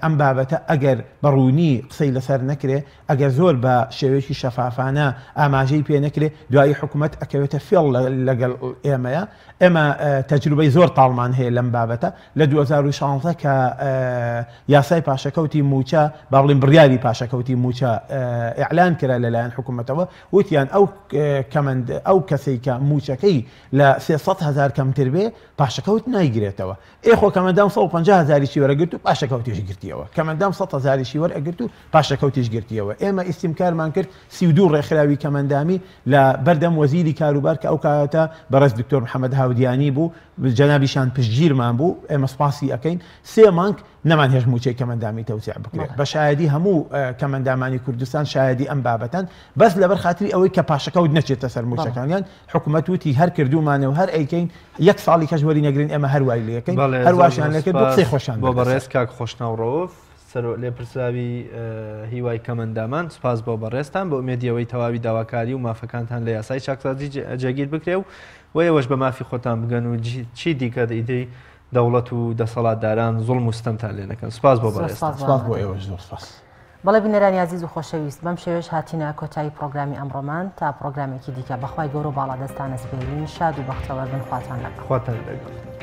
ئەم بابەتە ئەگەر بەڕوونی قسەی لەسەر نەکرێ ئەگەر زۆر بە شێوەیەکی شەفافانە ئاماژەی پێ نەکرێ دوایی حکوومەت ئەکەوێتە فێڵ لەگەڵ ئێمەیە ئێمە تەجروبەی زۆر تاڵمان هەیە لەم بابەتە لە 2016 کە یاسای پاشەکەوتی موچە باڵین بڕیاری پاشەکەوتی موچە ئیعلان کرا لەلایەن حکوومەتەوە وتیان ئەو کەسەی کە موچەکەی لە 300,000 کەمتر بێ پاشەکەوت نایگرێتەوە ئێخۆ کەمەندام 150,000 وەرەگرت و پاشەکەوتیش گرتیەوە کەمەندام 100,000 وەرەگرت و پاشەکەوتیش گرتیەوە ئێمە ئیسیمکارمان کرد 32 ڕێکخراوی کەمەندامی لە بەردەم وەزیری کاروبار کە ئەو کاتە بەڕێز دکتۆر محەممەد هاودیانی بوو جەنابیشان پشتگیرمان بوو ئێمە سپاسی ئەەکەین 3 مانگ نەمان هێژموچەی کەمەندامی تەوسیع بکرێت بە شایەدی هەموو کەمەندامانی کوردستان شایەدی ئەم بابەتەن بەس لەبەر خاتری ئەوەی کە پاشەکەوت نەچێتە سەر موچەکانیان حکوومەت وتی هەر کردومانە و هەر ئەیکەین یەک ساڵی کەژوەری نەگرین ئێمە هەروای لەکەین هەرواشیان لەکرد بۆ قسەی خۆشان بۆ بەڕێز کاک خۆشناوڕۆف لێپرسراوی هیوای کەمەندامان سپاس بۆ بەڕێستان بە ئومێدیەوەی تەواوی داواکاری و مافەکانتان لە یاسای چاکسازی جێگیر بکرێ و ئێوەش بە مافی خۆتان بگەن و چی دیکە ئیدەی دەوڵەت و دەسەڵاتداران زوڵم و ستەمتان لێ نەکەن سپاس بۆ بەڕێستان سپاس بۆ ئێوەش زۆر سپاس. بەڵێ بینەرانی عزیز و خۆشەویست بەم شێوەش هاتینە کۆتایی پرۆگرامی ئەمڕۆمان تا پرۆگرامێکی دیکە بەخوای گەورە و باڵا دەستانە سپێرین شاد و بەختەوەر بن خواتان لەگەڵ.